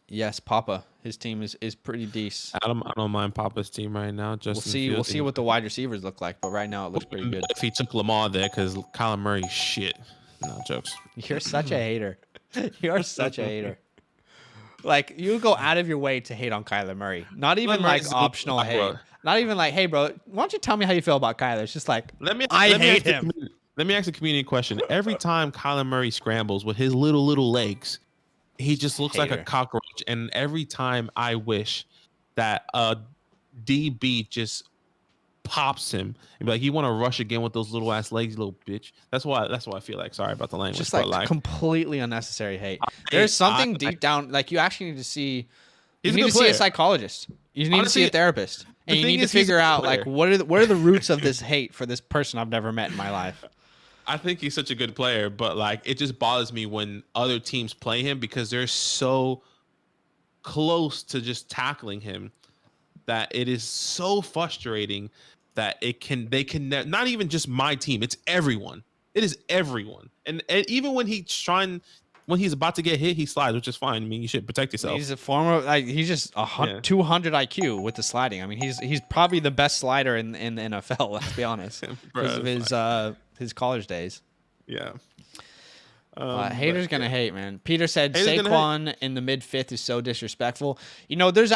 Yes, Papa. His team is pretty decent. I don't mind Papa's team right now. We'll see what the wide receivers look like, but right now it looks pretty good. If he took Lamar there, because Kyler Murray shit. No jokes. You're such a hater. You're such a hater. Like, you go out of your way to hate on Kyler Murray. Not even like optional hate. Not even like, hey, bro, why don't you tell me how you feel about Kyler? It's just like, I hate him. Let me ask a community question. Every time Kyler Murray scrambles with his little legs, he just looks like a cockroach. And every time I wish that a DB just pops him and be like, you want to rush again with those little ass legs, you little bitch. That's why I feel like, sorry about the language. Just like completely unnecessary hate. There's something deep down, like you actually need to see. You need to see a psychologist. You need to see a therapist, and you need to figure out like what are the roots of this hate for this person I've never met in my life. I think he's such a good player, but like it just bothers me when other teams play him because they're so close to just tackling him that it is so frustrating that they can not even just my team, it's everyone. It is everyone. And even when he's about to get hit, he slides, which is fine. I mean, you should protect yourself. He's a former, like, he's just 200 IQ with the sliding. I mean, he's probably the best slider in the NFL. Let's be honest, because of his college days. Yeah. Haters gonna hate, man. Peter said Saquon in the mid-5th is so disrespectful. You know, there's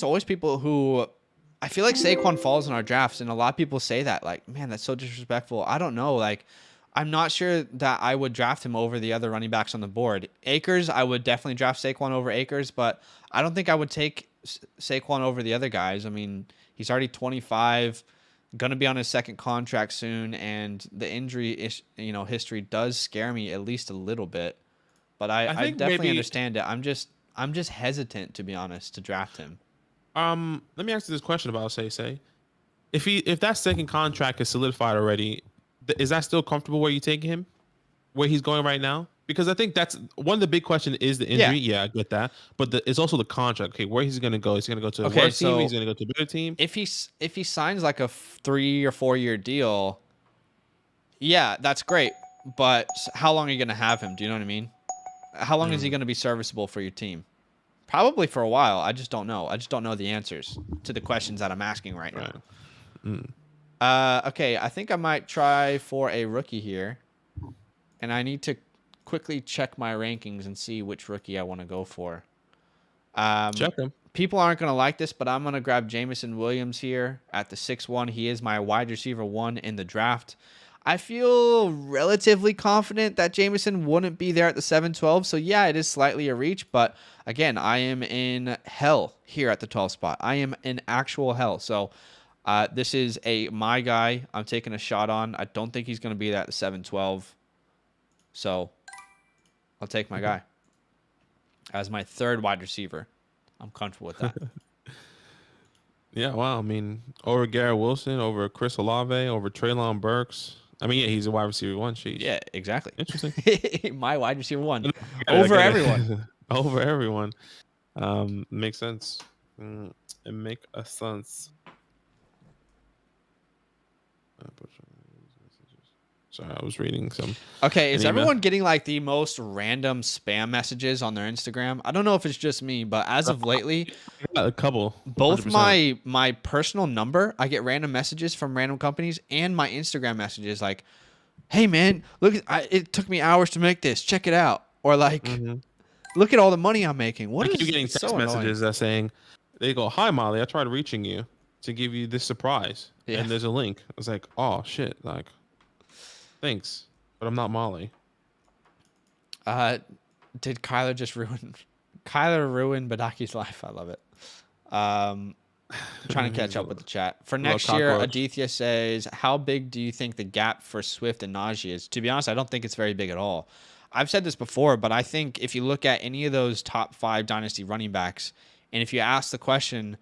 always people who I feel like Saquon falls in our drafts, and a lot of people say that, like, man, that's so disrespectful. I don't know, like. I'm not sure that I would draft him over the other running backs on the board. Akers, I would definitely draft Saquon over Akers, but I don't think I would take Saquon over the other guys. I mean, he's already 25, going to be on his second contract soon, and the injury history does scare me at least a little bit. But I definitely understand it. I'm just hesitant, to be honest, to draft him. Let me ask you this question about Say. If that second contract is solidified already, is that still comfortable where you take him, where he's going right now? Because I think that's one of the big questions is the injury. Yeah, I get that, but it's also the contract. Okay, where he's going to go? He's going to go to the worst team. He's going to go to a better team. If he signs like a 3 or 4 year deal, yeah, that's great. But how long are you going to have him? Do you know what I mean? How long is he going to be serviceable for your team? Probably for a while. I just don't know. I just don't know the answers to the questions that I'm asking right now. Okay, I think I might try for a rookie here. And I need to quickly check my rankings and see which rookie I want to go for. Check him. People aren't going to like this, but I'm going to grab Jameson Williams here at the 6'1". He is my wide receiver 1 in the draft. I feel relatively confident that Jameson wouldn't be there at the 7-12. So, yeah, it is slightly a reach. But, again, I am in hell here at the 12 spot. I am in actual hell. So, this is my guy I'm taking a shot on. I don't think he's going to be there at the 7-12. So, I'll take my guy as my third wide receiver. I'm comfortable with that. Yeah, wow. I mean, over Garrett Wilson, over Chris Olave, over Treylon Burks. I mean, yeah, he's a wide receiver 1. Sheesh. Yeah, exactly. Interesting. My wide receiver 1 over everyone. Over everyone. Makes sense. It make a sense. Sorry, I was reading some. Okay, is everyone getting like the most random spam messages on their Instagram? I don't know if it's just me, but as of lately, a couple. Both my personal number, I get random messages from random companies, and my Instagram messages like, "Hey man, look, it took me hours to make this. Check it out." Or like, "Look at all the money I'm making." I keep getting text messages that saying, they go, "Hi Molly, I tried reaching you to give you this surprise," and there's a link. I was like, "Oh shit!" Like. Thanks, but I'm not Molly. Did Kyler just ruin? Kyler ruined Badaki's life. I love it. Trying to catch up with the chat. For next year, Aditya says, how big do you think the gap for Swift and Najee is? To be honest, I don't think it's very big at all. I've said this before, but I think if you look at any of those top 5 dynasty running backs, and if you ask the question,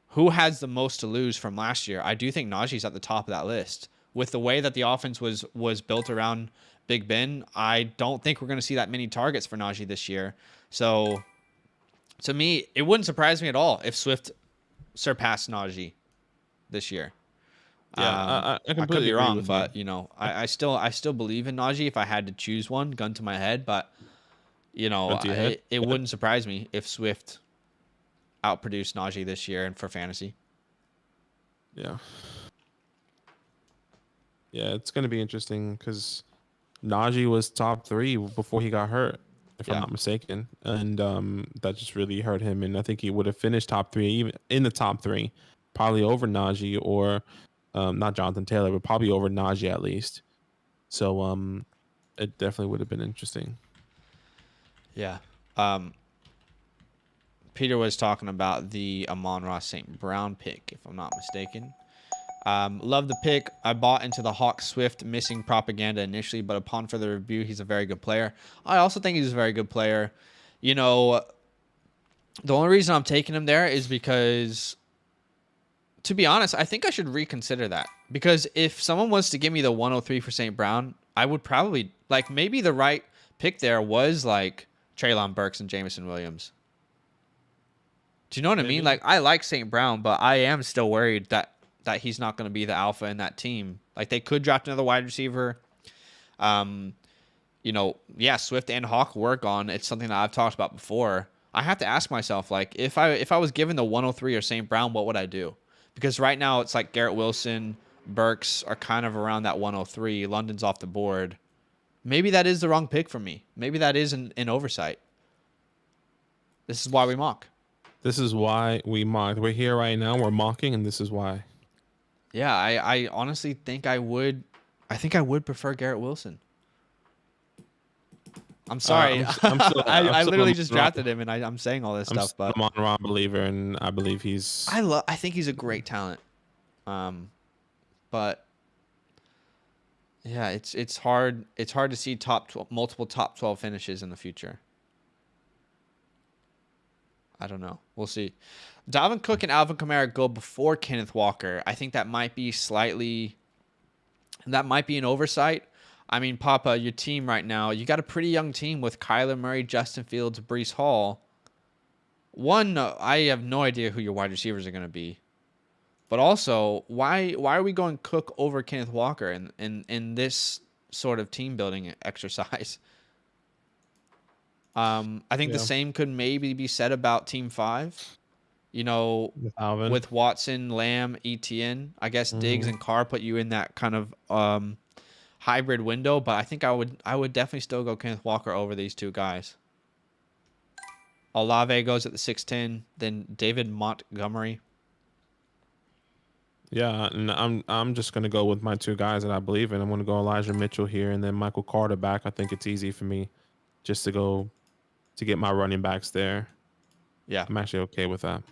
who has the most to lose from last year, I do think Najee's at the top of that list. With the way that the offense was built around Big Ben, I don't think we're going to see that many targets for Najee this year. So, to me, it wouldn't surprise me at all if Swift surpassed Najee. this year. Yeah, I I could completely be agree wrong, with but you. I still believe in Najee if I had to choose one, gun to my head. But Gun to your head. it wouldn't surprise me if Swift outproduced Najee this year and for fantasy. Yeah. Yeah, it's gonna be interesting because Najee was top 3 before he got hurt, if I'm Yeah. not mistaken, and that just really hurt him. And I think he would have finished top 3, even in the top 3, probably over Najee or not Jonathan Taylor, but probably over Najee at least. So it definitely would have been interesting. Yeah. Um, Peter was talking about the Amon-Ra St. Brown pick, if I'm not mistaken. Love the pick. I bought into the Hawk Swift missing propaganda initially, but upon further review, he's a very good player. I also think he's a very good player. You know, the only reason I'm taking him there is because, to be honest, I think I should reconsider that. Because if someone was to give me the 103 for St. Brown, I would probably, like, maybe the right pick there was, like, Treylon Burks and Jameson Williams. Do you know what I mean? Like, I like St. Brown, but I am still worried that he's not going to be the alpha in that team. Like, they could draft another wide receiver. You know, yeah, Swift and Hawk work on. It's something that I've talked about before. I have to ask myself, like, if I was given the 103 or St. Brown, what would I do? Because right now it's like Garrett Wilson, Burks are kind of around that 103. London's off the board. Maybe that is the wrong pick for me. Maybe that is an oversight. This is why we mock. This is why we mocked. We're here right now. We're mocking, and this is why. Yeah, I honestly think I would. I think I would prefer Garrett Wilson. I'm sorry. I literally just drafted him, and I'm saying all this stuff. But I'm a Ron believer, and I believe he's. I think he's a great talent. But yeah, it's hard. It's hard to see multiple top 12 finishes in the future. I don't know. We'll see. Dalvin Cook and Alvin Kamara go before Kenneth Walker. I think that might be an oversight. I mean, Papa, your team right now, you got a pretty young team with Kyler Murray, Justin Fields, Breece Hall. One, I have no idea who your wide receivers are going to be. But also, why are we going Cook over Kenneth Walker in this sort of team building exercise? I think the same could maybe be said about Team 5. You know, with Watson, Lamb, Etienne. I guess Diggs and Carr put you in that kind of hybrid window, but I think I would definitely still go Kenneth Walker over these two guys. Olave goes at the 6'10", then David Montgomery. Yeah, and I'm just gonna go with my two guys that I believe in. I'm gonna go Elijah Mitchell here, and then Michael Carter back. I think it's easy for me just to get my running backs there. Yeah, I'm actually okay with that.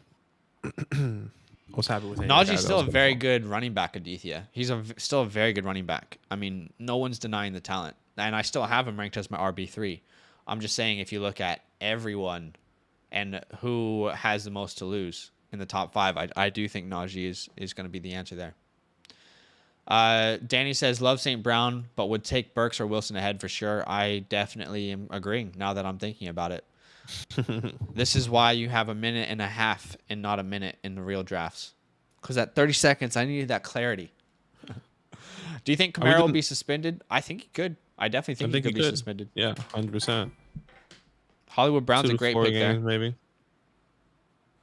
I was happy with Najee's still a very good running back, Aditya. He's still a very good running back. I mean, no one's denying the talent. And I still have him ranked as my RB3. I'm just saying if you look at everyone and who has the most to lose in the top 5, I do think Najee is going to be the answer there. Danny says, love St. Brown, but would take Burks or Wilson ahead for sure. I definitely am agreeing now that I'm thinking about it. This is why you have a minute and a half and not a minute in the real drafts. Because at 30 seconds, I needed that clarity. Do you think Kamara will be suspended? I think he could. I definitely think he could be suspended. Yeah, 100%. Hollywood Brown's a great pick there. Maybe.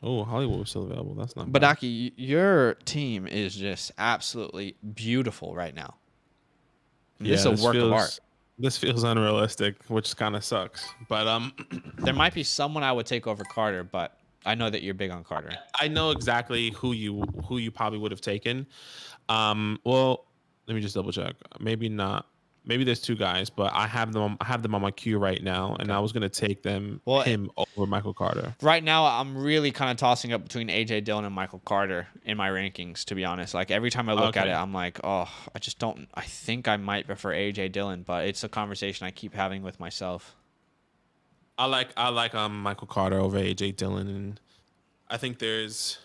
Oh, Hollywood was still available. That's not bad. Badaki, your team is just absolutely beautiful right now. This is a work of art. This feels unrealistic, which kind of sucks. But there might be someone I would take over Carter, but I know that you're big on Carter. I know exactly who you probably would have taken. Well, let me just double check. Maybe not. Maybe there's two guys, but I have them on my queue right now, and I was gonna take him over Michael Carter. Right now, I'm really kind of tossing up between AJ Dillon and Michael Carter in my rankings. To be honest, like every time I look at it, I'm like, oh, I just don't. I think I might prefer AJ Dillon, but it's a conversation I keep having with myself. I like Michael Carter over AJ Dillon, and I think there's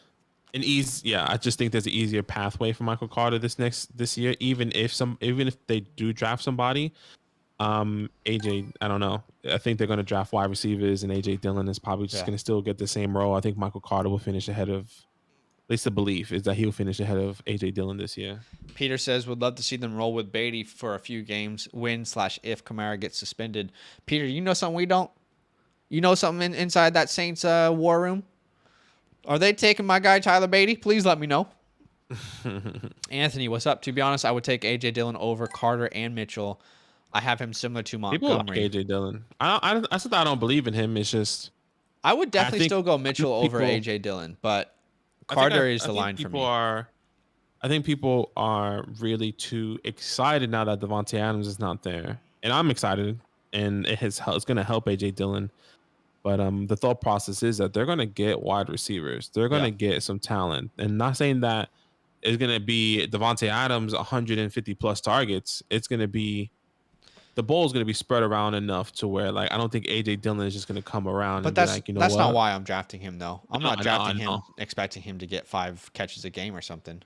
an easy. Yeah, I just think there's an easier pathway for Michael Carter this year. Even if they do draft somebody, AJ, I don't know. I think they're going to draft wide receivers, and AJ Dillon is probably just going to still get the same role. I think Michael Carter will finish ahead of least the belief is that he'll finish ahead of AJ Dillon this year. Peter says would love to see them roll with Beatty for a few games, win/if Kamara gets suspended. Peter, you know something we don't? You know something inside that Saints war room? Are they taking my guy Tyler Beatty? Please let me know. Anthony, what's up? To be honest, I would take AJ Dillon over Carter and Mitchell. I have him similar to People like Montgomery. AJ Dillon. I said I don't believe in him. It's just I would definitely think- still go Mitchell over people- AJ Dillon, but Carter is the line for me. I think people are really too excited now that Devontae Adams is not there, and I'm excited, and it's going to help AJ Dillon. But the thought process is that they're going to get wide receivers. They're going to get some talent, and not saying that it's going to be Devontae Adams 150 plus targets. It's going to be the ball is going to be spread around enough to where like I don't think AJ Dillon is just going to come around. But and that's be like, you know that's what? not why I'm drafting him though. I'm not drafting him no. expecting him to get 5 catches a game or something.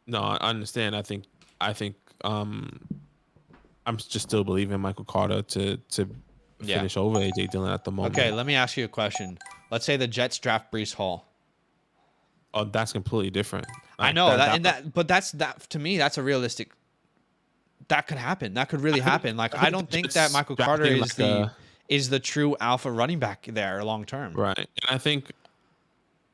No, I understand. I think I'm just still believing Michael Carter to finish over AJ Dillon at the moment. Okay, let me ask you a question. Let's say the Jets draft Breece Hall. Oh, that's completely different. I know but that's to me that's a realistic. That could happen. That could really happen. Like I don't think that Michael Carter is the true alpha running back there long term. Right. And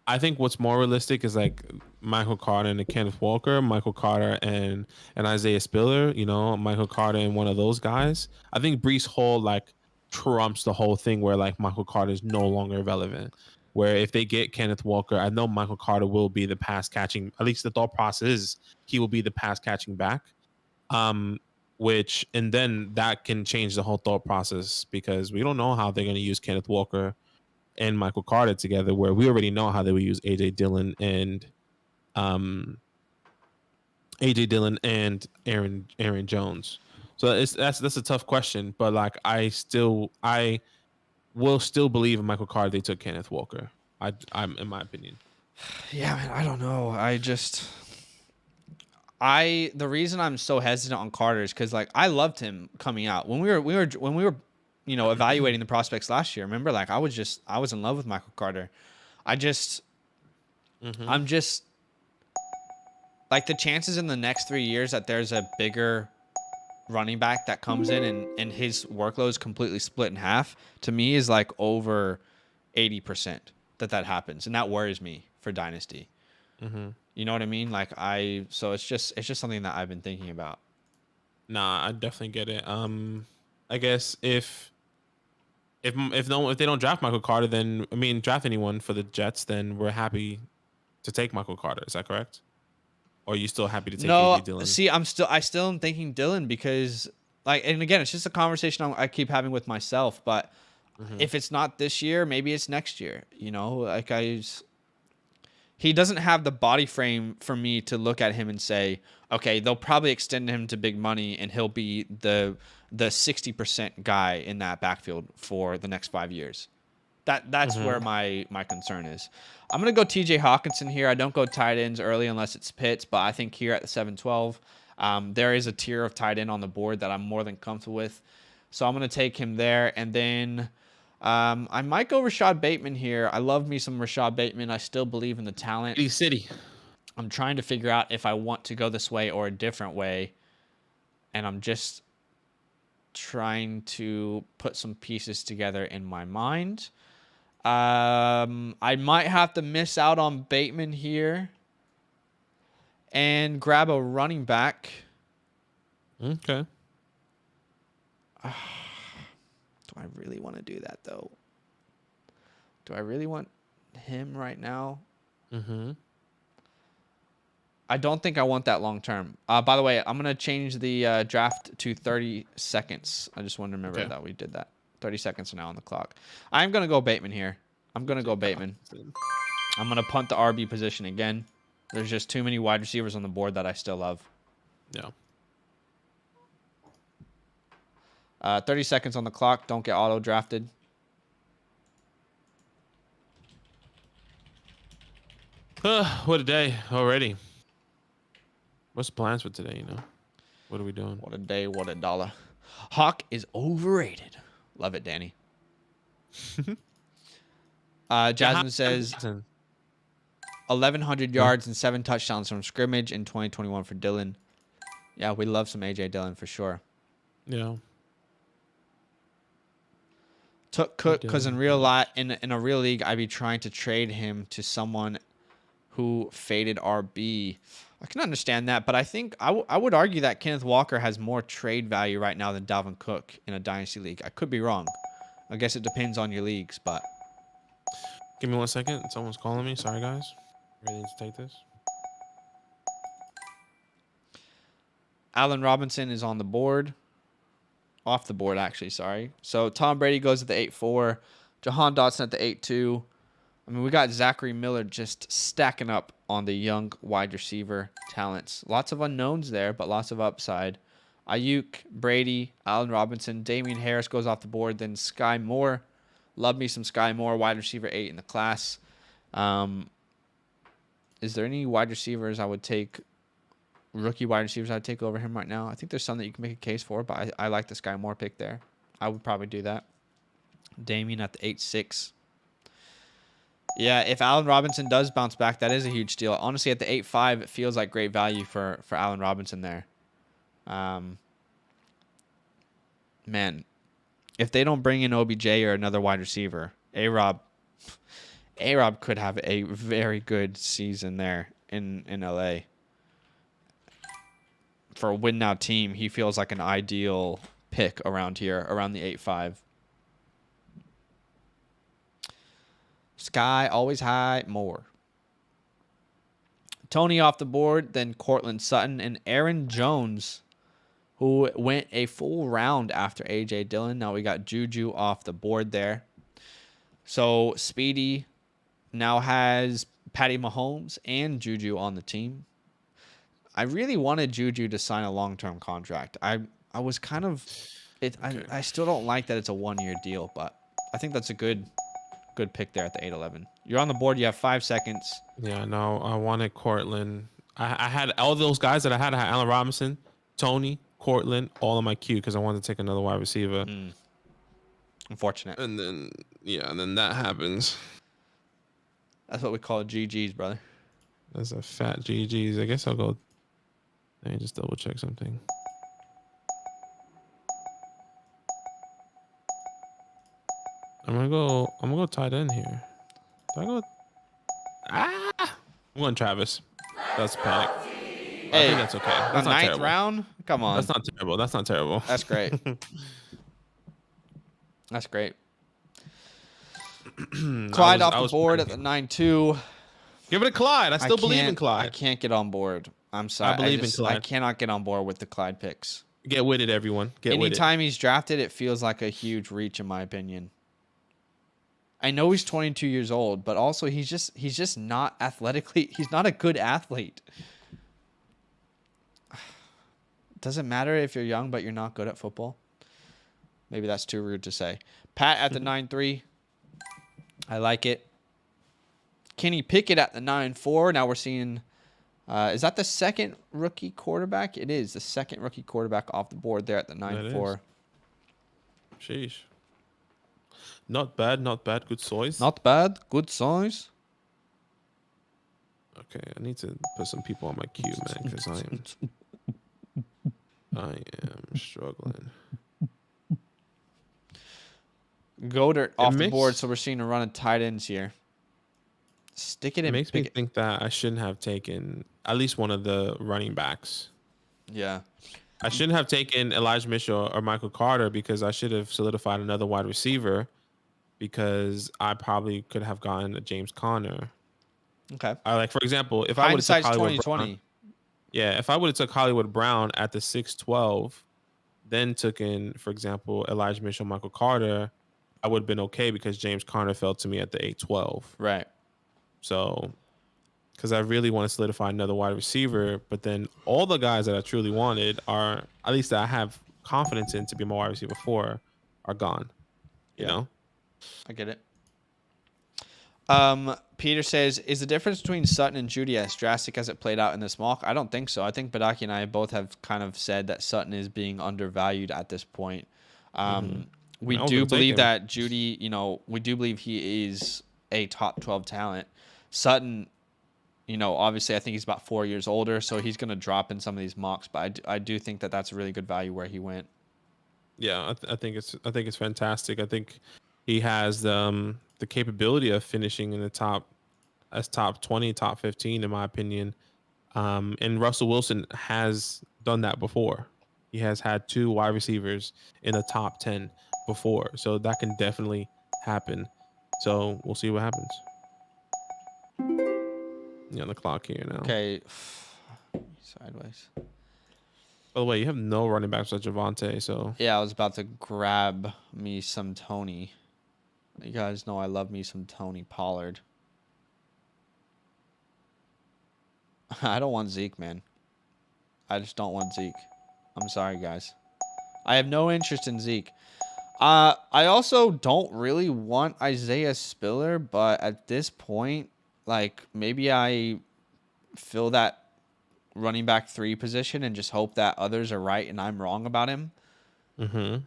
I think what's more realistic is like Michael Carter and Kenneth Walker, Michael Carter and Isaiah Spiller, you know, Michael Carter and one of those guys. I think Breece Hall like trumps the whole thing where like Michael Carter is no longer relevant. Where if they get Kenneth Walker, I know Michael Carter will be the pass catching, at least the thought process is he will be the pass catching back. And then that can change the whole thought process because we don't know how they're going to use Kenneth Walker and Michael Carter together, where we already know how they would use AJ Dillon and Aaron Jones. So that's a tough question, but like I will still believe in Michael Carter. They took Kenneth Walker. I'm in my opinion. Yeah, man, I don't know. The reason I'm so hesitant on Carter is because like I loved him coming out when we were evaluating the prospects last year. Remember, like I was in love with Michael Carter. I'm just like the chances in the next 3 years that there's a bigger running back that comes in and his workload is completely split in half to me is like over 80% that happens, and that worries me for Dynasty. You know what I mean? Like so it's just something that I've been thinking about. Nah, I definitely get it. I guess if they don't draft Michael Carter, then draft anyone for the Jets, then we're happy to take Michael Carter. Is that correct? Or are you still happy to take AJ Dillon? See, I still am thinking Dillon because like, and again, it's just a conversation I keep having with myself. But if it's not this year, maybe it's next year. You know, like he doesn't have the body frame for me to look at him and say, okay, they'll probably extend him to big money and he'll be the 60% guy in that backfield for the next 5 years. That's where my concern is. I'm going to go TJ Hawkinson here. I don't go tight ends early unless it's Pitts, but I think here at the 7-12, there is a tier of tight end on the board that I'm more than comfortable with. So I'm going to take him there. And then I might go Rashad Bateman here. I love me some Rashad Bateman. I still believe in the talent. City. I'm trying to figure out if I want to go this way or a different way. And I'm just trying to put some pieces together in my mind. I might have to miss out on Bateman here and grab a running back. Okay. Do I really want to do that, though? Do I really want him right now? I don't think I want that long term. By the way, I'm going to change the draft to 30 seconds. I just want to remember that we did that. 30 seconds now on the clock. I'm going to go Bateman here. I'm going to go Bateman. I'm going to punt the RB position again. There's just too many wide receivers on the board that I still love. Yeah. 30 seconds on the clock. Don't get auto-drafted. What a day already. What's the plans for today, What are we doing? What a day, what a dollar. Hawk is overrated. Love it, Danny. Jasmine says, 1,100 yards and 7 touchdowns from scrimmage in 2021 for Dillon. Yeah, we love some A.J. Dillon for sure. Yeah. Took Cook because in a real league, I'd be trying to trade him to someone who faded RB. I can understand that, but I think I would argue that Kenneth Walker has more trade value right now than Dalvin Cook in a dynasty league. I could be wrong. I guess it depends on your leagues, but Give me 1 second. Someone's calling me. Sorry, guys. Really need to take this. Allen Robinson is on the board. Off the board, actually, sorry. So Tom Brady goes at the 8-4. Jahan Dotson at the 8-2. I mean, we got Zachary Miller just stacking up on the young wide receiver talents. Lots of unknowns there, but lots of upside. Ayuk, Brady, Allen Robinson, Damian Harris goes off the board. Then Sky Moore. Love me some Sky Moore, wide receiver 8 in the class. Is there any wide receivers I would take, rookie wide receivers I'd take over him right now? I think there's some that you can make a case for, but I like the Sky Moore pick there. I would probably do that. Damian at the 8-6. Yeah, if Allen Robinson does bounce back, that is a huge deal. Honestly, at the 8-5, it feels like great value for Allen Robinson there. Man, if they don't bring in OBJ or another wide receiver, A-Rob could have a very good season there in LA. For a win now team, he feels like an ideal pick around here, around the 8-5. Sky always high, more. Tony off the board, then Cortland Sutton and Aaron Jones, who went a full round after A.J. Dillon. Now we got Juju off the board there. So Speedy now has Patty Mahomes and Juju on the team. I really wanted Juju to sign a long-term contract. I was kind of... I still don't like that it's a one-year deal, but I think that's a good pick there at the 8-11. You're on the board. You have 5 seconds. Yeah, no, I wanted Cortland. I had all those guys that I had Allen Robinson, Tony, Cortland, all on my queue because I wanted to take another wide receiver. Unfortunate. And then that happens. That's what we call GG's, brother. That's a fat GG's. I guess I'll go. Let me just double check something. I'm gonna go tight end here. Do I go? I'm going Travis. That's panic. Hey, I think that's okay. That's the not 9th terrible. round? Come on. That's not terrible. That's not terrible. That's great. That's great. Clyde off the board at the 9-2. Give it a Clyde. I still believe in Clyde. I can't get on board. I'm sorry. I believe in Clyde. I cannot get on board with the Clyde picks. Get with it, everyone. Anytime he's drafted, it feels like a huge reach, in my opinion. I know he's 22 years old, but also he's just not athletically. He's not a good athlete. Doesn't matter if you're young, but you're not good at football. Maybe that's too rude to say. Pat at the 9-3. I like it. Kenny Pickett at the 9-4. Now we're seeing... is that the second rookie quarterback? It is the second rookie quarterback off the board there at the 9-4. Sheesh. Not bad, not bad. Good size. Not bad. Good size. Okay, I need to put some people on my queue, man, because I am struggling. Goddard off the board, so we're seeing a run of tight ends here. Stick it in. It makes me think that I shouldn't have taken at least one of the running backs. Yeah. I shouldn't have taken Elijah Mitchell or Michael Carter because I should have solidified another wide receiver because I probably could have gotten a James Conner. Okay. Like, for example, if I would have took Hollywood 2020. Brown, if I would have took Hollywood Brown at the 6-12, then took in, for example, Elijah Mitchell, Michael Carter, I would have been okay because James Conner fell to me at the 8-12. Right. So, because I really want to solidify another wide receiver, but then all the guys that I truly wanted are, at least that I have confidence in to be my wide receiver 4, are gone. You know? I get it. Peter says, is the difference between Sutton and Judy as drastic as it played out in this mock? I don't think so. I think Badaki and I both have kind of said that Sutton is being undervalued at this point. We do believe that Judy, we do believe he is a top 12 talent. Sutton, obviously I think he's about 4 years older, so he's going to drop in some of these mocks. But I do think that that's a really good value where he went. Yeah, I think it's fantastic. I think he has the capability of finishing in the top 20, top 15, in my opinion. And Russell Wilson has done that before. He has had 2 wide receivers in the top 10 before, so that can definitely happen. So we'll see what happens. Yeah, on the clock here now. Okay, sideways. By the way, you have no running backs like Javante, so Yeah, I was about to grab me some Tony. You guys know I love me some Tony Pollard. I don't want Zeke, man. I just don't want Zeke. I'm sorry, guys. I have no interest in Zeke. I also don't really want Isaiah Spiller, but at this point, like, maybe I fill that running back 3 position and just hope that others are right and I'm wrong about him.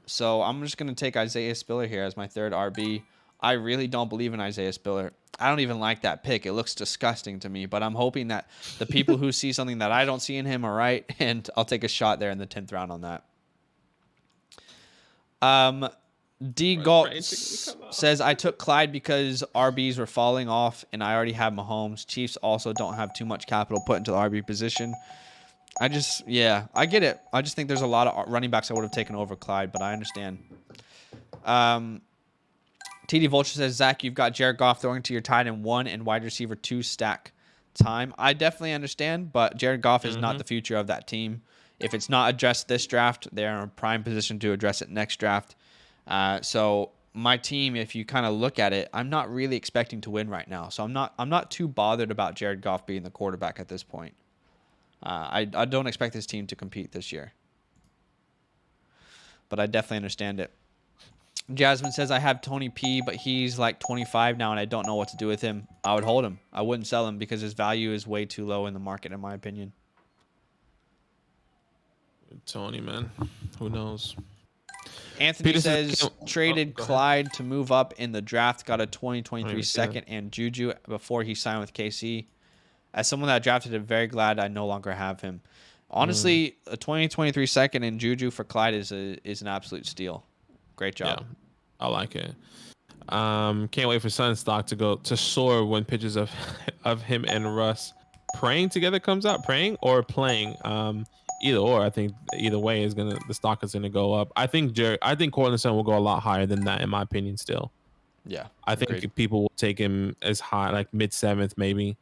So I'm just going to take Isaiah Spiller here as my 3rd RB. I really don't believe in Isaiah Spiller. I don't even like that pick. It looks disgusting to me, but I'm hoping that the people who see something that I don't see in him are right, and I'll take a shot there in the 10th round on that. D. Galt says, I took Clyde because RBs were falling off, and I already have Mahomes. Chiefs also don't have too much capital put into the RB position. I get it. I just think there's a lot of running backs I would have taken over Clyde, but I understand. TD Vulture says, Zach, you've got Jared Goff throwing to your tight end 1 and wide receiver 2 stack time. I definitely understand, but Jared Goff is not the future of that team. If it's not addressed this draft, they're in a prime position to address it next draft. So my team, if you kind of look at it, I'm not really expecting to win right now. So I'm not too bothered about Jared Goff being the quarterback at this point. I don't expect this team to compete this year, but I definitely understand it. Jasmine says, I have Tony P, but he's like 25 now, and I don't know what to do with him. I would hold him. I wouldn't sell him because his value is way too low in the market, in my opinion. Tony, man, who knows? Anthony Peter says, traded go ahead. Clyde to move up in the draft, got a 2023 second and Juju before he signed with KC. As someone that drafted him, very glad I no longer have him. Honestly, a 2023 second and Juju for Clyde is an absolute steal. Great job. Yeah, I like it. Can't wait for Sunstock to soar when pictures of him and Russ praying together comes out. Praying or playing. Either or. I think either way the stock is gonna go up. I think Cortland Sutton will go a lot higher than that, in my opinion. Still. Yeah. I think agreed. people will take him as high, like mid 7th, maybe.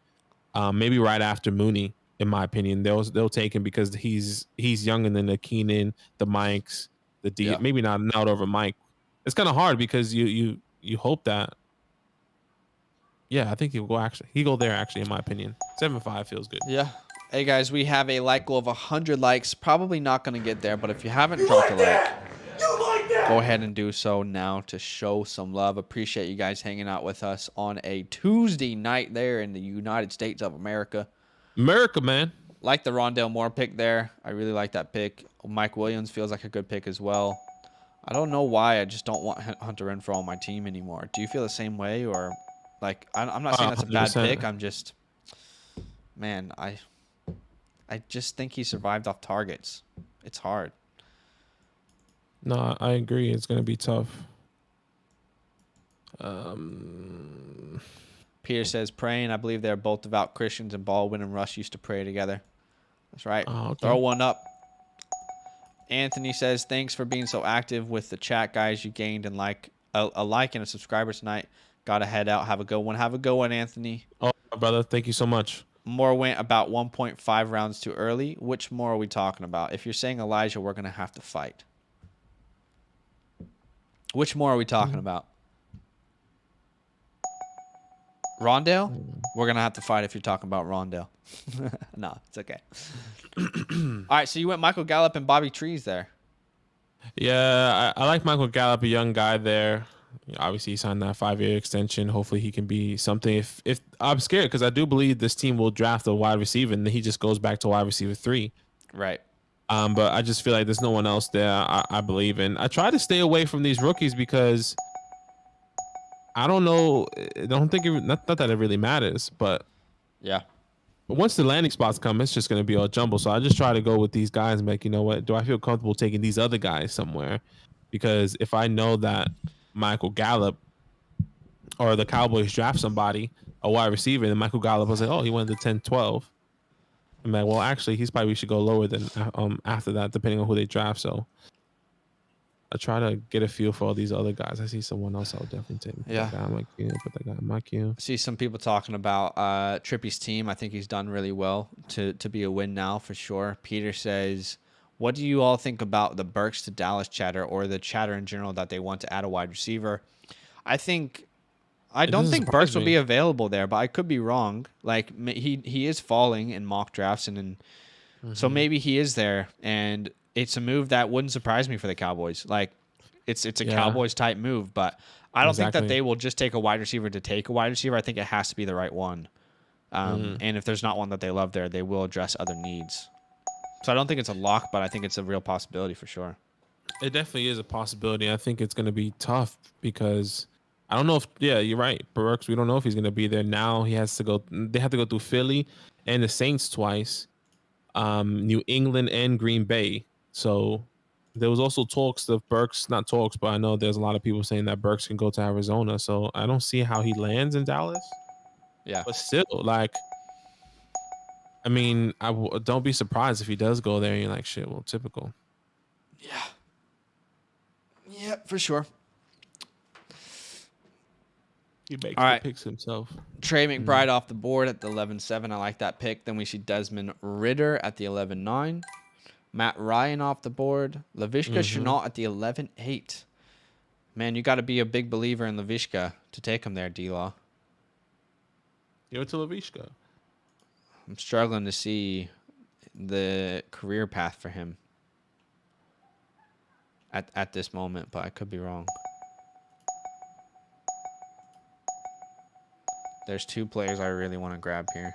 Maybe right after Mooney, in my opinion. They'll take him because he's younger than the Keenan, the Mikes, the D. Yeah. Maybe not over Mike. It's kind of hard because you hope that. Yeah, I think he'll go there actually, in my opinion. 7.5 feels good. Yeah. Hey guys, we have a like goal of 100 likes. Probably not going to get there, but if you haven't dropped a like, go ahead and do so now to show some love. Appreciate you guys hanging out with us on a Tuesday night there in the United States of America. America, man. Like the Rondale Moore pick there. I really like that pick. Mike Williams feels like a good pick as well. I don't know why I just don't want Hunter Renfrow on my team anymore. Do you feel the same way? Or, like, I'm not saying that's a bad 100%. pick. I'm just, man, I just think he survived off targets. It's hard. No, I agree. It's going to be tough. Peter says, praying. I believe they're both devout Christians, and Baldwin and Rush used to pray together. That's right. Oh, okay. Throw one up. Anthony says, thanks for being so active with the chat, guys. You gained a like and a subscriber tonight. Got to head out. Have a good one. Have a good one, Anthony. Oh, brother. Thank you so much. Moore went about 1.5 rounds too early. Which Moore are we talking about? If you're saying Elijah, we're going to have to fight. Which Moore are we talking about? Rondale? We're going to have to fight if you're talking about Rondale. No, it's okay. All right, so you went Michael Gallup and Bobby Trees there. Yeah, I like Michael Gallup, a young guy there. Obviously, he signed that 5-year extension. Hopefully, he can be something. If I'm scared because I do believe this team will draft a wide receiver, and then he just goes back to wide receiver 3. Right. But I just feel like there's no one else there I believe in. I try to stay away from these rookies because I don't know. I don't think not that it really matters, but yeah, But once the landing spots come, it's just going to be all jumble. So I just try to go with these guys and be like, you know what? Do I feel comfortable taking these other guys somewhere? Because if I know that Michael Gallup or the Cowboys draft somebody, a wide receiver, and Michael Gallup was like, oh, he went to 10, 12. I'm like, well, actually, he's probably should go lower than after that, depending on who they draft. So I try to get a feel for all these other guys. I see someone else, I'll definitely take. Put Yeah. that guy on my queue. Put that guy on my queue. I see some people talking about Trippy's team. I think he's done really well to be a win now for sure. Peter says, what do you all think about the Burks to Dallas chatter or the chatter in general that they want to add a wide receiver? I don't think Burks will be available there, but I could be wrong. Like he is falling in mock drafts, and so maybe he is there, and it's a move that wouldn't surprise me for the Cowboys. Like it's a Cowboys type move, but I don't think that they will just take a wide receiver to take a wide receiver. I think it has to be the right one. And if there's not one that they love there, they will address other needs. So I don't think it's a lock, but I think it's a real possibility for sure. It definitely is a possibility. I think it's going to be tough because I don't know if, you're right. Burks, we don't know if he's going to be there now. They have to go through Philly and the Saints twice, New England and Green Bay. So there was also talks of Burks, not talks, but I know there's a lot of people saying that Burks can go to Arizona. So I don't see how he lands in Dallas. Yeah. But still, like, I mean, don't be surprised if he does go there and you're like, shit, well, typical. Yeah. Yeah, for sure. He makes All right. picks himself. Trey McBride off the board at the 11-7. I like that pick. Then we see Desmond Ritter at the 11-9. Matt Ryan off the board. Laviska Shenault at the 11-8. Man, you got to be a big believer in Laviska to take him there, D-Law. Give it to Laviska. I'm struggling to see the career path for him at this moment, but I could be wrong. There's two players I really want to grab here.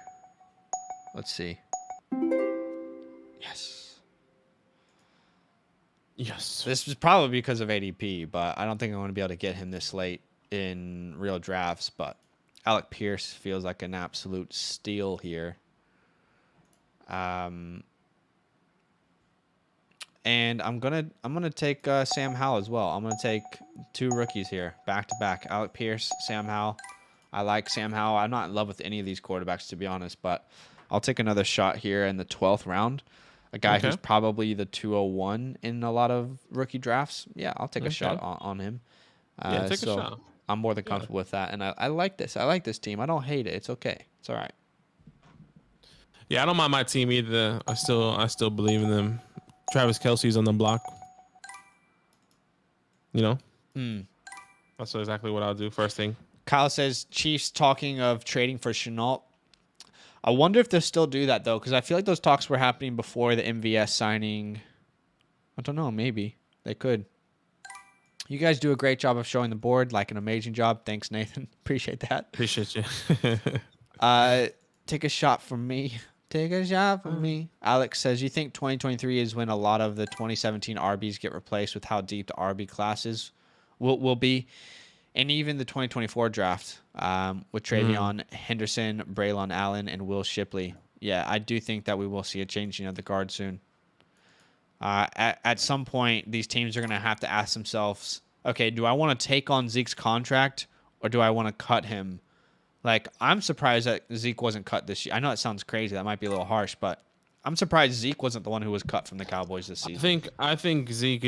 Let's see. Yes. Yes. This is probably because of ADP, but I don't think I'm going to be able to get him this late in real drafts. But Alec Pierce feels like an absolute steal here. And I'm gonna take Sam Howell as well. I'm gonna take two rookies here, back to back. Alec Pierce, Sam Howell. I like Sam Howell. I'm not in love with any of these quarterbacks, to be honest, but I'll take another shot here in the 12th round. A guy who's probably the 201 in a lot of rookie drafts. Yeah, I'll take a shot on him. Take a shot. I'm more than comfortable with that, and I like this. I like this team. I don't hate it. It's okay. It's all right. Yeah, I don't mind my team either. I still believe in them. Travis Kelce's on the block. You know? That's exactly what I'll do first thing. Kyle says, Chiefs talking of trading for Shenault. I wonder if they'll still do that, though, because I feel like those talks were happening before the MVS signing. I don't know. Maybe. They could. You guys do a great job of showing the board. Like an amazing job. Thanks, Nathan. Appreciate that. Appreciate you. Take a shot from me. Take a shot from me. Alex says, you think 2023 is when a lot of the 2017 RBs get replaced with how deep the RB classes will be? And even the 2024 draft with Travion Henderson, Braylon Allen, and Will Shipley. Yeah, I do think that we will see a changing of the guard soon. At some point, these teams are going to have to ask themselves, okay, do I want to take on Zeke's contract or do I want to cut him? Like, I'm surprised that Zeke wasn't cut this year. I know it sounds crazy. That might be a little harsh, but I'm surprised Zeke wasn't the one who was cut from the Cowboys this season. I think Zeke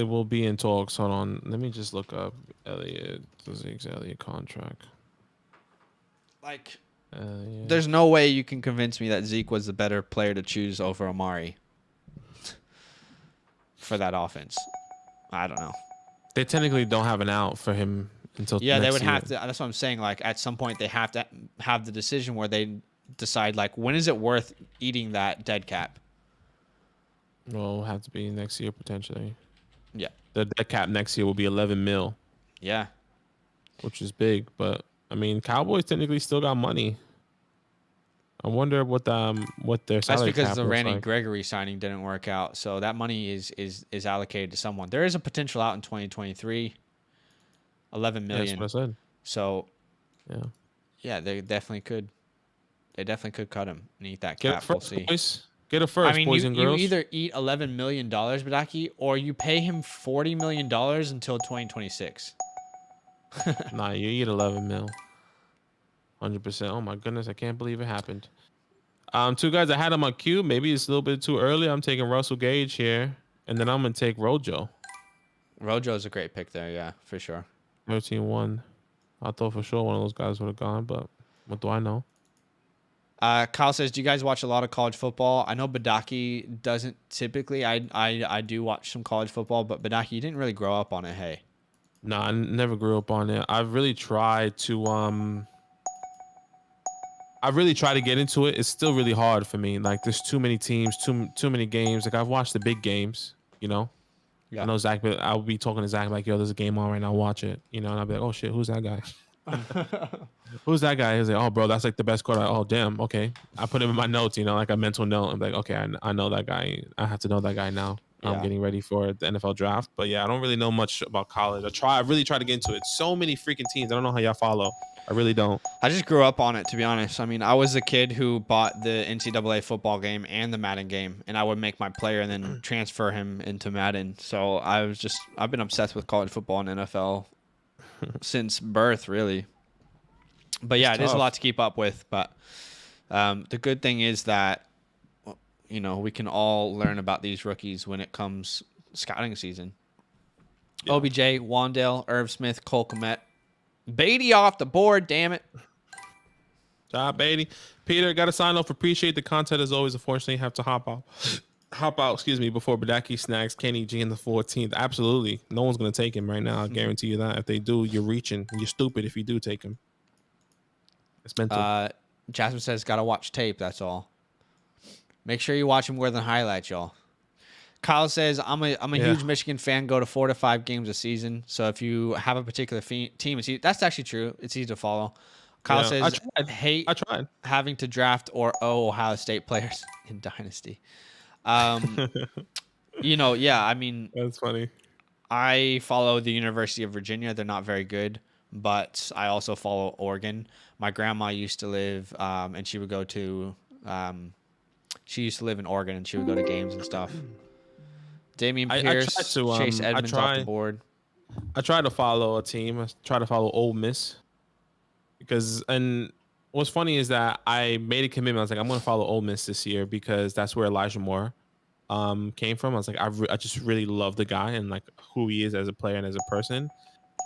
will be in talks. Hold on. Let me just look up Zeke's Elliott contract. Like, there's no way you can convince me that Zeke was the better player to choose over Amari for that offense. I don't know. They technically don't have an out for him until they would year. have to. That's what I'm saying. Like, at some point, they have to have the decision where they decide, like, when is it worth eating that dead cap? Well, it'll have to be next year potentially. Yeah. The dead cap next year will be 11 mil. Yeah. Which is big, but I mean, Cowboys technically still got money. I wonder what their salary That's because cap the looks Randy like. Gregory signing didn't work out, so that money is allocated to someone. There is a potential out in 2023, 11 million. That's what I said. So, Yeah. yeah, they definitely could. They definitely could cut him and eat that Get a cap. We'll first, see. boys. Get a I first, mean, boys you, and you girls. either eat $11 million, Badaki, or you pay him $40 million until 2026. Nah, you eat 11 mil. 100%. Oh my goodness, I can't believe it happened. Two guys I had on my queue. Maybe it's a little bit too early. I'm taking Russell Gage here, and then I'm gonna take Rojo. Rojo's a great pick there, yeah, for sure. 13-1. I thought for sure one of those guys would have gone, but what do I know? Kyle says, "Do you guys watch a lot of college football?" I know Badaki doesn't typically. I do watch some college football, but Badaki, you didn't really grow up on it. Hey, No, I never grew up on it. I've really tried to get into it. It's still really hard for me. Like there's too many teams, too many games. Like I've watched the big games, you know. yeah. I know Zach, but I'll be talking to Zach like, yo, there's a game on right now, watch it. You know, and I'll be like, oh shit, who's that guy? Who's that guy? He's like, oh bro, that's like the best quarterback. Oh damn, okay. I put him in my notes, you know, like a mental note. I'm like, okay, I know that guy. I have to know that guy now. I'm Yeah. getting ready for the NFL draft. But yeah, I don't really know much about college. I really try to get into it. So many freaking teams. I don't know how y'all follow. I really don't. I just grew up on it, to be honest. I mean, I was a kid who bought the NCAA football game and the Madden game, and I would make my player and then transfer him into Madden. So I've been obsessed with college football and NFL since birth, really. But yeah, It's it is a tough. lot to keep up with. But the good thing is that, you know, we can all learn about these rookies when it comes scouting season. Yeah. OBJ, Wandale, Irv Smith, Cole Kmet. Beatty off the board, damn it. Job, Beatty. Peter, got to sign off. Appreciate the content as always. Unfortunately, have to hop out, excuse me, before Badaki snags Kenny G in the 14th. Absolutely. No one's going to take him right now. I guarantee you that. If they do, you're reaching. You're stupid if you do take him. It's mental. Jasmine says, gotta watch tape, that's all. Make sure you watch more than highlights, y'all. Kyle says, I'm a huge Michigan fan, go to 4 to 5 games a season. So if you have a particular team, that's actually true. It's easy to follow. Kyle says, I tried having to draft or Ohio State players in Dynasty. You know, yeah, I mean, That's funny. I follow the University of Virginia. They're not very good, but I also follow Oregon. My grandma used to live, and she would go to, she used to live in Oregon, and she would go to games and stuff. Damian Pierce, Chase Edmonds off the board. I try to follow a team. I try to follow Ole Miss and what's funny is that I made a commitment. I was like, I'm going to follow Ole Miss this year because that's where Elijah Moore came from. I was like, I just really love the guy and like who he is as a player and as a person.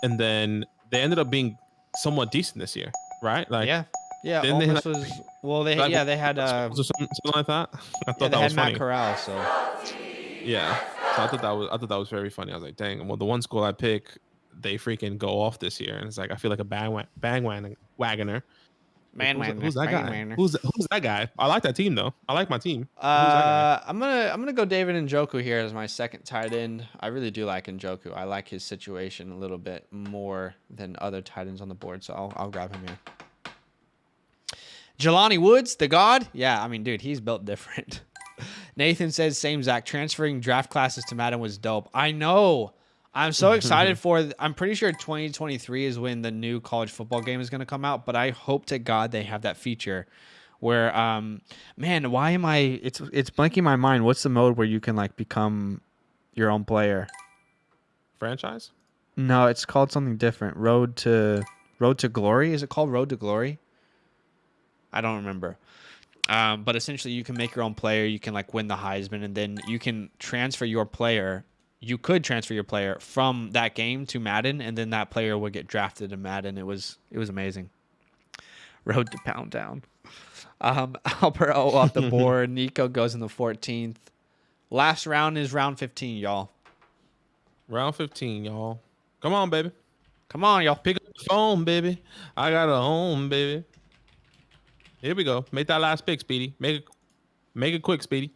And then they ended up being somewhat decent this year, right? Like, yeah. Ole Miss was they had something like that. I thought they that had was funny. Matt Corral, so Yeah. So I thought that was very funny. I was like, dang, well, the one school I pick, they freaking go off this year. And it's like, I feel like a wagoner. Who's that guy? Who's that guy? I like that team though. I like my team. Who's that guy? I'm gonna go David Njoku here as my second tight end. I really do like Njoku. I like his situation a little bit more than other tight ends on the board, so I'll grab him here. Jelani Woods, the god. Yeah, I mean, dude, he's built different. Nathan says, same Zach. Transferring draft classes to Madden was dope. I know. I'm so excited for. I'm pretty sure 2023 is when the new college football game is going to come out. But I hope to God they have that feature, where, man, why am I? It's blanking my mind. What's the mode where you can like become your own player? Franchise? No, it's called something different. Road to Glory. Is it called Road to Glory? I don't remember. But essentially, you can make your own player. You can like win the Heisman, and then you can transfer your player. You could transfer your player from that game to Madden, and then that player would get drafted in Madden. It was amazing. Road to Pound Town. Alberto off the board. Nico goes in the 14th. Last round is round 15, y'all. Round 15, y'all. Come on, baby. Come on, y'all. Pick up the phone, baby. I got a home, baby. Here we go. Make that last pick, Speedy. Make it quick, Speedy.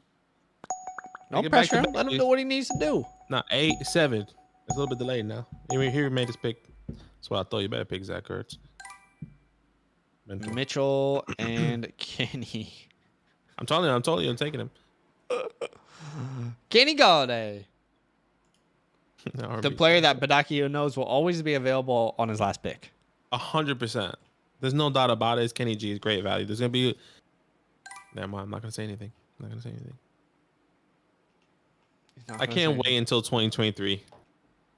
No pressure. Let him do what he needs to do. Nah, 8-7. It's a little bit delayed now. Here he made his pick. That's why I thought you better pick Zach Ertz. Mental. Mitchell and Kenny. I'm telling you, I'm taking him. Kenny Galladay. No, The player that Badakio knows will always be available on his last pick. 100%. There's no doubt about it. It's Kenny G is great value. There's gonna be Never mind. I'm not gonna say anything. I'm not gonna say anything. He's not I gonna say can't wait anything. until 2023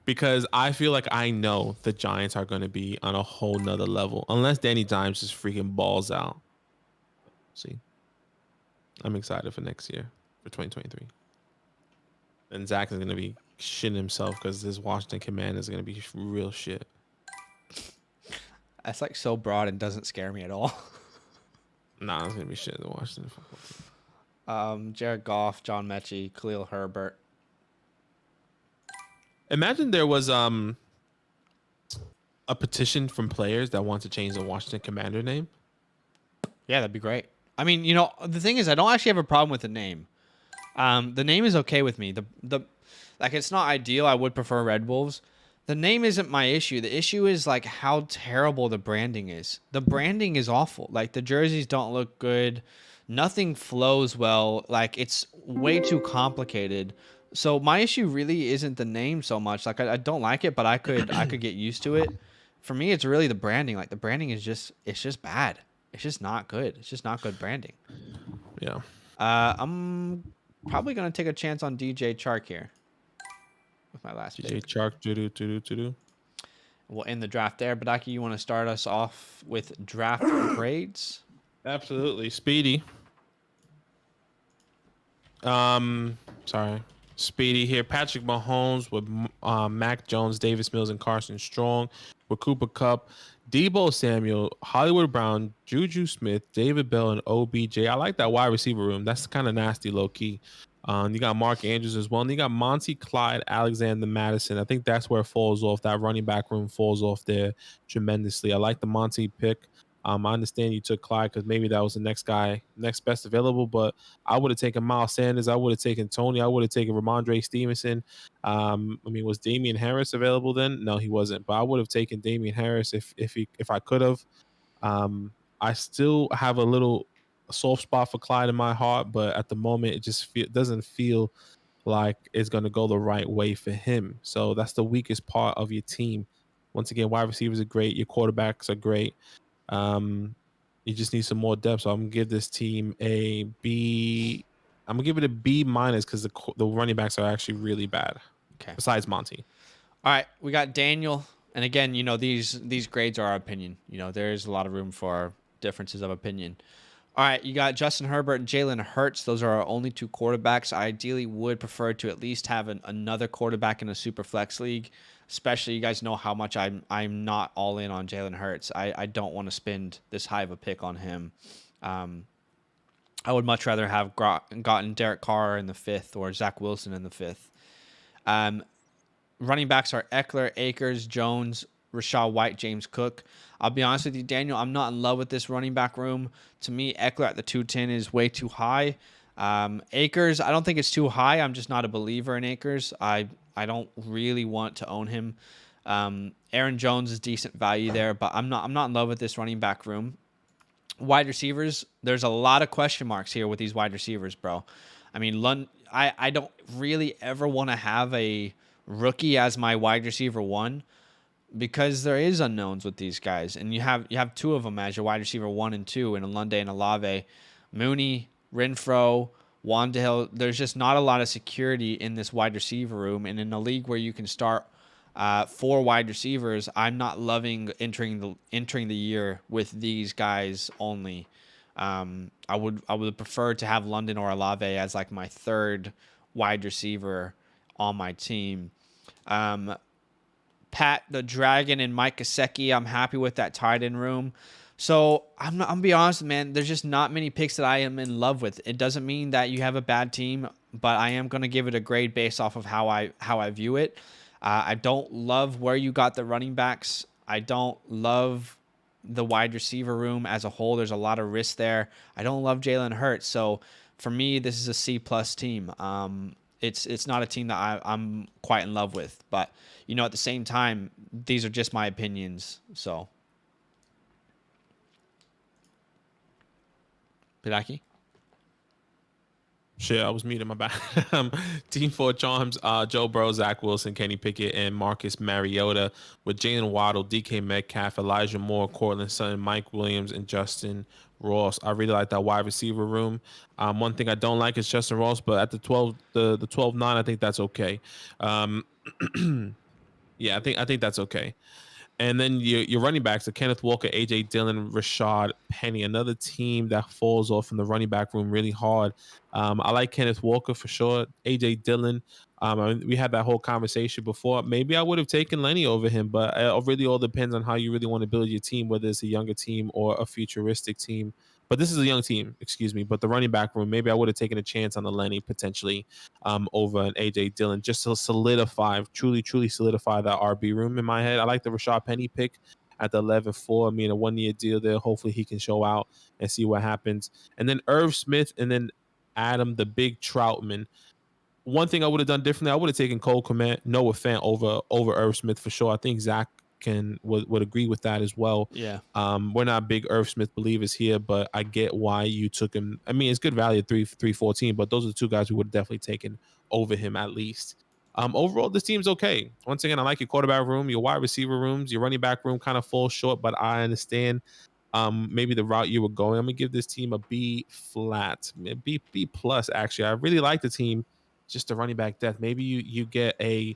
because I feel like I know the Giants are gonna be on a whole nother level unless Danny Dimes just freaking balls out. See, I'm excited for next year for 2023, and Zach is gonna be shitting himself because this Washington command is gonna be real shit. That's like so broad and doesn't scare me at all. Nah, it's gonna be shit in the Washington football team. Jared Goff, John Mechie, Khalil Herbert. Imagine there was a petition from players that want to change the Washington Commander name. Yeah, that'd be great. I mean, the thing is, I don't actually have a problem with the name. The name is okay with me. The like, it's not ideal. I would prefer Red Wolves. The name isn't my issue. The issue is like how terrible the branding is. The branding is awful. Like the jerseys don't look good. Nothing flows well. Like it's way too complicated. So my issue really isn't the name so much. Like I don't like it, but I could get used to it. For me, it's really the branding. Like the branding is just bad. It's just not good. It's just not good branding. Yeah. I'm probably gonna take a chance on DJ Chark here with my last DJ pick. Chark, doo-doo. We'll end the draft there. Badaki, you want to start us off with draft grades? Absolutely. Speedy. Sorry. Speedy here. Patrick Mahomes with Mac Jones, Davis Mills, and Carson Strong. With Cooper Kupp, Debo Samuel, Hollywood Brown, Juju Smith, David Bell, and OBJ. I like that wide receiver room. That's kind of nasty, low key. You got Mark Andrews as well. And you got Monty, Clyde, Alexander Madison. I think that's where it falls off. That running back room falls off there tremendously. I like the Monty pick. I understand you took Clyde because maybe that was the next best available, but I would have taken Miles Sanders. I would have taken Tony. I would have taken Ramondre Stevenson. Was Damian Harris available then? No, he wasn't. But I would have taken Damian Harris if I could have. I still have a little soft spot for Clyde in my heart, but at the moment it just doesn't feel like it's going to go the right way for him. So that's the weakest part of your team. Once again, wide receivers are great. Your quarterbacks are great. You just need some more depth. So I'm gonna give this team a B. I'm gonna give it a B minus because the running backs are actually really bad. Okay. Besides Monty. All right, we got Daniel, and again, these grades are our opinion. There's a lot of room for differences of opinion. All right, you got Justin Herbert and Jalen Hurts. Those are our only two quarterbacks. I ideally would prefer to at least have another quarterback in a super flex league. Especially, you guys know how much I'm not all in on Jalen Hurts. I don't want to spend this high of a pick on him. I would much rather have gotten Derek Carr in the 5th or Zach Wilson in the 5th. Running backs are Eckler, Akers, Jones, Rachaad White, James Cook. I'll be honest with you, Daniel, I'm not in love with this running back room. To me, Eckler at the 210 is way too high. Akers, I don't think it's too high. I'm just not a believer in Akers. I don't really want to own him. Aaron Jones is decent value there, but I'm not in love with this running back room. Wide receivers, there's a lot of question marks here with these wide receivers, bro. I mean, I don't really ever want to have a rookie as my wide receiver 1 because there is unknowns with these guys, and you have two of them as your wide receiver 1 and 2 in Lunde and Olave. Mooney, Renfro, Wandahill, there's just not a lot of security in this wide receiver room, and in a league where you can start 4 wide receivers, I'm not loving entering the year with these guys only. I would prefer to have London or Olave as like my 3rd wide receiver on my team. Pat the Dragon and Mike Gesicki, I'm happy with that tight end room. So I'm gonna be honest, man. There's just not many picks that I am in love with. It doesn't mean that you have a bad team, but I am gonna give it a grade based off of how I view it. I don't love where you got the running backs. I don't love the wide receiver room as a whole. There's a lot of risk there. I don't love Jalen Hurts. So for me, this is a C+ team. It's not a team that I'm quite in love with, but at the same time, these are just my opinions. So, Pidaki? Shit, I was muted. My bad. Team four charms: Joe Burrow, Zach Wilson, Kenny Pickett, and Marcus Mariota, with Jalen Waddle, DK Metcalf, Elijah Moore, Cortland Sutton, Mike Williams, and Justin Ross. I really like that wide receiver room. One thing I don't like is Justin Ross, but at the 12, the 12-9, I think that's okay. Um, yeah, I think that's okay. And then your running backs are Kenneth Walker, AJ Dillon, Rashad Penny. Another team that falls off in the running back room really hard. I like Kenneth Walker for sure. AJ Dillon. We had that whole conversation before. Maybe I would have taken Lenny over him, but it really all depends on how you really want to build your team, whether it's a younger team or a futuristic team. But this is a young team, excuse me. But the running back room, maybe I would have taken a chance on the Lenny potentially over an AJ Dillon, just to solidify, truly solidify that RB room in my head. I like the Rashad Penny pick at the 11-4. I mean, a 1 year deal there. Hopefully he can show out and see what happens. And then Irv Smith and then Adam the Big Troutman. One thing I would have done differently, I would have taken Cole Kmet, Noah Fant over Irv Smith for sure. I think Zach would agree with that as well. Yeah. We're not big Irv Smith believers here, but I get why you took him. I mean, it's good value at 314, but those are the two guys we would have definitely taken over him at least. Overall, this team's okay. Once again, I like your quarterback room, your wide receiver rooms, your running back room kind of falls short, but I understand maybe the route you were going. I'm gonna give this team a B flat, B plus actually. I really like the team, just the running back depth. Maybe you get a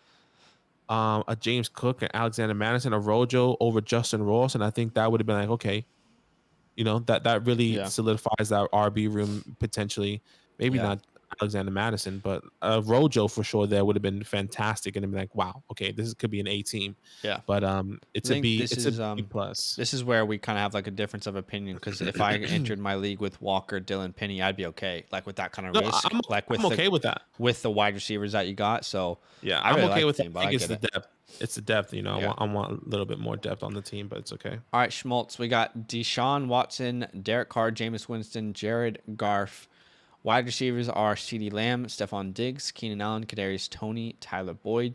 James Cook and Alexander Madison, a Rojo over Justin Ross, and I think that would have been like, okay, that really solidifies that RB room potentially. Maybe not Alexander Madison, but Rojo for sure there would have been fantastic, and it'd be like, wow, okay, this could be an A team. Yeah, but it's a B. It's a B plus. This is where we kind of have like a difference of opinion, because if I entered my league with Walker, Dylan, Penny, I'd be okay, like with that kind of risk. I'm okay with that with the wide receivers that you got. So yeah, I'm okay with that. I think it's the depth. It's the depth, I want a little bit more depth on the team, but it's okay. All right, Schmaltz, we got Deshaun Watson, Derek Carr, Jameis Winston, Jared Goff. Wide receivers are CeeDee Lamb, Stephon Diggs, Keenan Allen, Kadarius Toney, Tyler Boyd.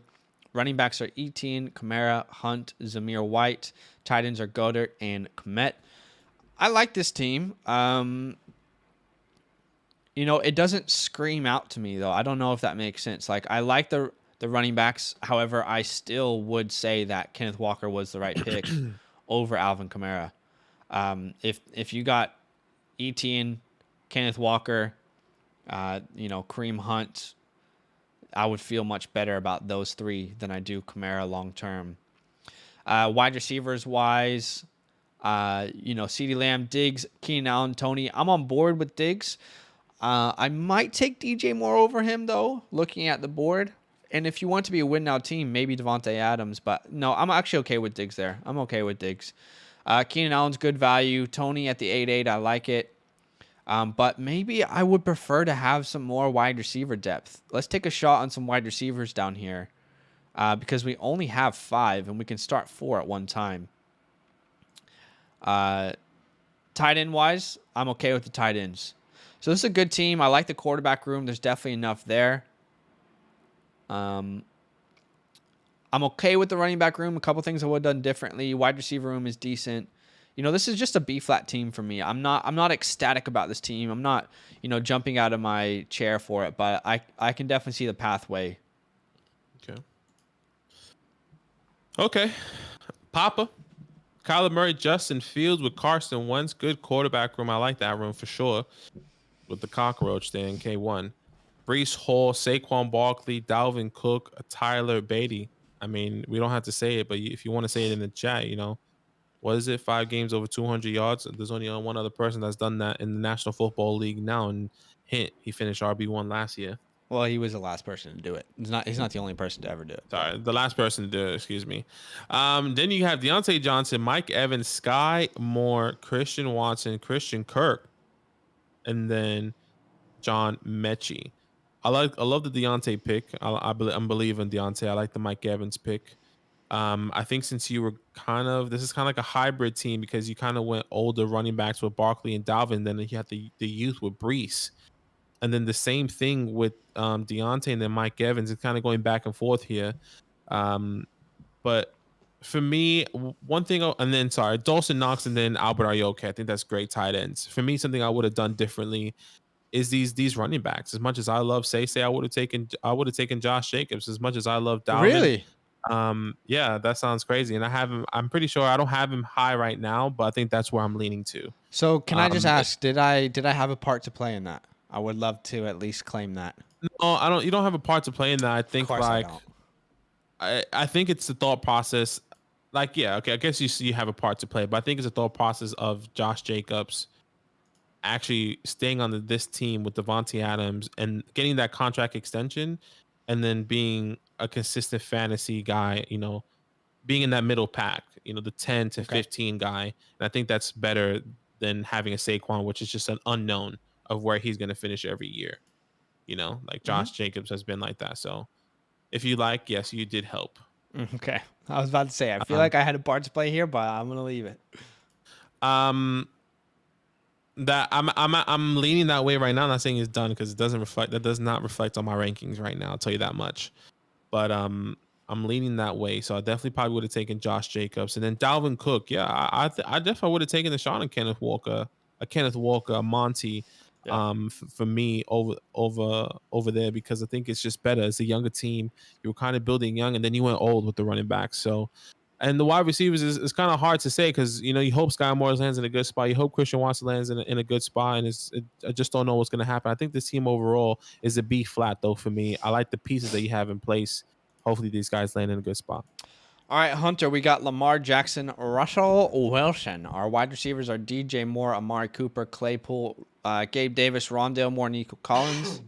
Running backs are Etienne, Kamara, Hunt, Zamir White. Tight ends are Goddard and Kmet. I like this team. It doesn't scream out to me, though. I don't know if that makes sense. Like, I like the running backs. However, I still would say that Kenneth Walker was the right pick over Alvin Kamara. If you got Etienne, Kenneth Walker, Kareem Hunt, I would feel much better about those three than I do Kamara long term. Wide receivers wise, CeeDee Lamb, Diggs, Keenan Allen, Toney. I'm on board with Diggs. I might take DJ Moore over him, though, looking at the board. And if you want to be a win now team, maybe Devontae Adams. But no, I'm actually okay with Diggs there. I'm okay with Diggs. Keenan Allen's good value. Toney at the 8-8, I like it. But maybe I would prefer to have some more wide receiver depth. Let's take a shot on some wide receivers down here, because we only have 5 and we can start 4 at one time. Tight end wise, I'm okay with the tight ends. So this is a good team. I like the quarterback room. There's definitely enough there. I'm okay with the running back room. A couple things I would have done differently. Wide receiver room is decent. This is just a B flat team for me. I'm not ecstatic about this team. I'm not, jumping out of my chair for it, but I can definitely see the pathway. Okay. Papa, Kyler Murray, Justin Fields with Carson Wentz. Good quarterback room. I like that room for sure. With the cockroach there in K1. Breece Hall, Saquon Barkley, Dalvin Cook, Tyler Beatty. I mean, we don't have to say it, but if you want to say it in the chat, what is it? 5 games over 200 yards. There's only one other person that's done that in the National Football League now, and he finished RB1 last year. Well, he was the last person to do it. He's not the only person to ever do it. Sorry, the last person to do it. Excuse me. Then you have Deontay Johnson, Mike Evans, Sky Moore, Christian Watson, Christian Kirk, and then John Mechie. I love the Deontay pick. I'm believing Deontay. I like the Mike Evans pick. I think since you were this is kind of like a hybrid team, because you kind of went older running backs with Barkley and Dalvin, then you had the youth with Breece, and then the same thing with Deontay and then Mike Evans. It's kind of going back and forth here. But for me, one thing, and then Dawson Knox and then Albert Ayoke. I think that's great tight ends. For me, something I would have done differently is these running backs. As much as I love Say, I would have taken Josh Jacobs. As much as I love Dalvin. Really? Yeah, that sounds crazy. And I have him. I'm pretty sure I don't have him high right now, but I think that's where I'm leaning to. So can I just ask, did I have a part to play in that? I would love to at least claim that. No, I don't. You don't have a part to play in that. I think Of course I don't. I think it's the thought process. Like, yeah, okay, I guess you have a part to play, but I think it's a thought process of Josh Jacobs actually staying on this team with Devontae Adams and getting that contract extension, and then being a consistent fantasy guy. Being in that middle pack. The 10 to 15 guy, and I think that's better than having a Saquon, which is just an unknown of where he's going to finish every year. Like Josh Jacobs has been like that. So if you like, yes, you did help. Okay. I was about to say, I feel like I had a part to play here, but I'm going to leave it. That I'm leaning that way right now. I'm not saying it's done because it doesn't reflect. That does not reflect on my rankings right now. I'll tell you that much. But I'm leaning that way. So I definitely probably would have taken Josh Jacobs, and then Dalvin Cook. Yeah, I definitely would have taken the shot on Kenneth Walker, Monty. Yeah. For me over there, because I think it's just better. It's a younger team. You were kind of building young, and then you went old with the running back. So, and the wide receivers is kind of hard to say because you hope Sky Moore lands in a good spot. You hope Christian Watson lands in a good spot, and I just don't know what's going to happen. I think this team overall is a B flat though for me. I like the pieces that you have in place. Hopefully these guys land in a good spot. All right, Hunter, we got Lamar Jackson, Russell Wilson. Our wide receivers are DJ Moore, Amari Cooper, Claypool, Gabe Davis, Rondale Moore, Nico Collins.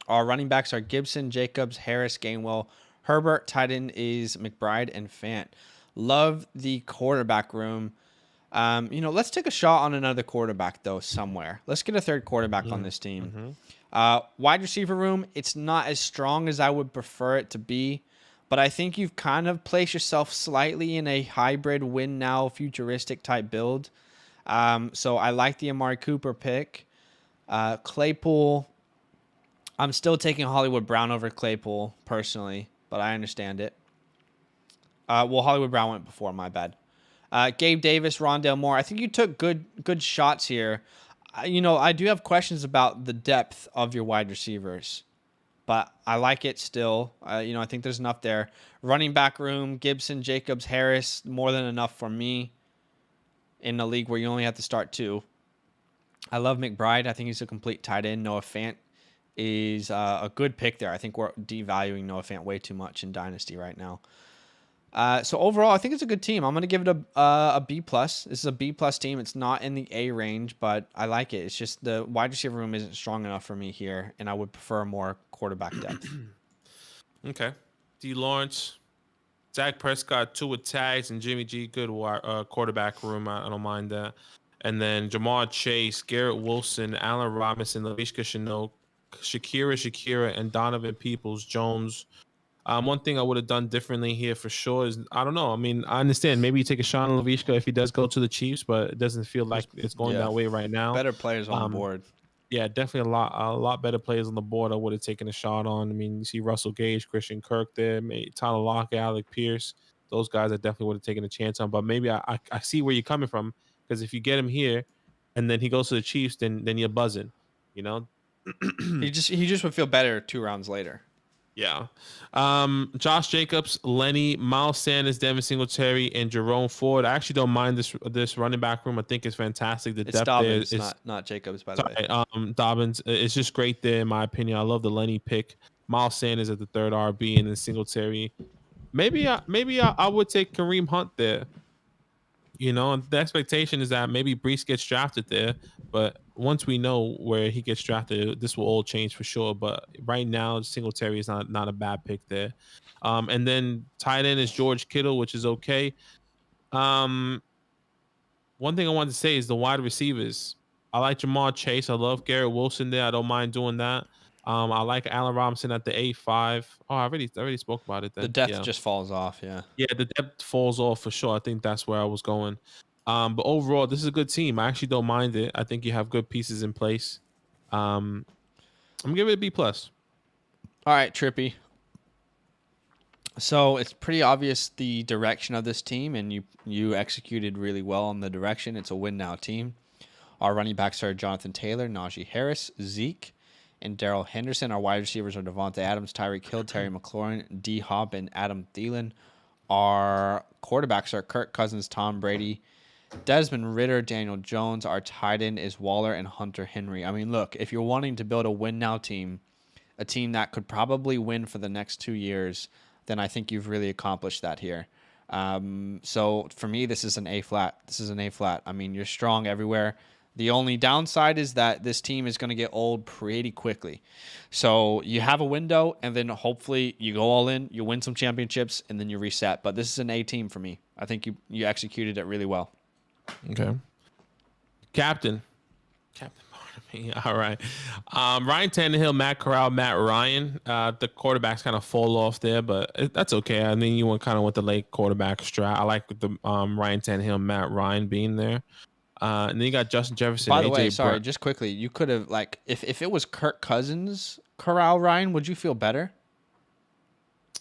Our running backs are Gibson, Jacobs, Harris, Gainwell, Herbert. Tight end is McBride and Fant. Love the quarterback room. Let's take a shot on another quarterback, though, somewhere. Let's get a third quarterback on this team. Wide receiver room, it's not as strong as I would prefer it to be. But I think you've kind of placed yourself slightly in a hybrid win now futuristic type build. So I like the Amari Cooper pick. Claypool, I'm still taking Hollywood Brown over Claypool personally, but I understand it. Hollywood Brown went before, my bad. Gabe Davis, Rondale Moore. I think you took good shots here. I do have questions about the depth of your wide receivers. But I like it still. I think there's enough there. Running back room, Gibson, Jacobs, Harris, more than enough for me in a league where you only have to start 2. I love McBride. I think he's a complete tight end. Noah Fant is a good pick there. I think we're devaluing Noah Fant way too much in Dynasty right now. So overall, I think it's a good team. I'm going to give it a B+. This is a B+ team. It's not in the A range, but I like it. It's just the wide receiver room isn't strong enough for me here, and I would prefer more quarterback depth. Okay. D. Lawrence, Dak Prescott, 2 with tags, and Jimmy G, good quarterback room. I don't mind that. And then Jamar Chase, Garrett Wilson, Allen Robinson, Laviska Shenault, Shakira, and Donovan Peoples-Jones. One thing I would have done differently here for sure is, I don't know. I mean, I understand maybe you take a shot on Laviska if he does go to the Chiefs, but it doesn't feel like it's going that way right now. Better players on the board. Yeah, definitely a lot better players on the board I would have taken a shot on. I mean, you see Russell Gage, Christian Kirk there, maybe Tyler Lockett, Alec Pierce. Those guys I definitely would have taken a chance on. But maybe I see where you're coming from, because if you get him here and then he goes to the Chiefs, then you're buzzing, He just would feel better 2 rounds later. Yeah. Josh Jacobs, Lenny, Miles Sanders, Devin Singletary, and Jerome Ford. I actually don't mind this running back room. I think it's fantastic. The depth Dobbins, there is not Jacobs, by the way. Dobbins. It's just great there, in my opinion. I love the Lenny pick. Miles Sanders at the 3rd RB, and then Singletary. Maybe I would take Kareem Hunt there. And the expectation is that maybe Brees gets drafted there, but once we know where he gets drafted, this will all change for sure. But right now, Singletary is not a bad pick there. And then tight end is George Kittle, which is okay. One thing I wanted to say is the wide receivers. I like Jamar Chase. I love Garrett Wilson there. I don't mind doing that. I like Allen Robinson at the 8-5. Oh, I already spoke about it then. The depth just falls off, yeah. Yeah, the depth falls off for sure. I think that's where I was going. But overall, this is a good team. I actually don't mind it. I think you have good pieces in place. I'm gonna give it a B+. All right, Trippy. So it's pretty obvious the direction of this team, and you executed really well on the direction. It's a win now team. Our running backs are Jonathan Taylor, Najee Harris, Zeke, and Darrell Henderson. Our wide receivers are Devontae Adams, Tyreek Hill, Terry McLaurin, D Hop, and Adam Thielen. Our quarterbacks are Kirk Cousins, Tom Brady, Desmond Ridder, Daniel Jones. Our tight end is Waller and Hunter Henry. I mean, look, if you're wanting to build a win now team, a team that could probably win for the next 2 years, then I think you've really accomplished that here. So for me, this is an A flat. This is an A flat. I mean, you're strong everywhere. The only downside is that this team is going to get old pretty quickly. So you have a window, and then hopefully you go all in, you win some championships, and then you reset. But this is an A team for me. I think you executed it really well. Okay. Captain. All right. Ryan Tannehill, Matt Corral, Matt Ryan. The quarterbacks kind of fall off there, but that's okay. I mean, you want kind of with the late quarterback strat. I like the Ryan Tannehill, Matt Ryan being there. And then you got Justin Jefferson. By the AJ way, sorry, Brown. just quickly, you could have if it was Kirk Cousins, Corral, Ryan, would you feel better?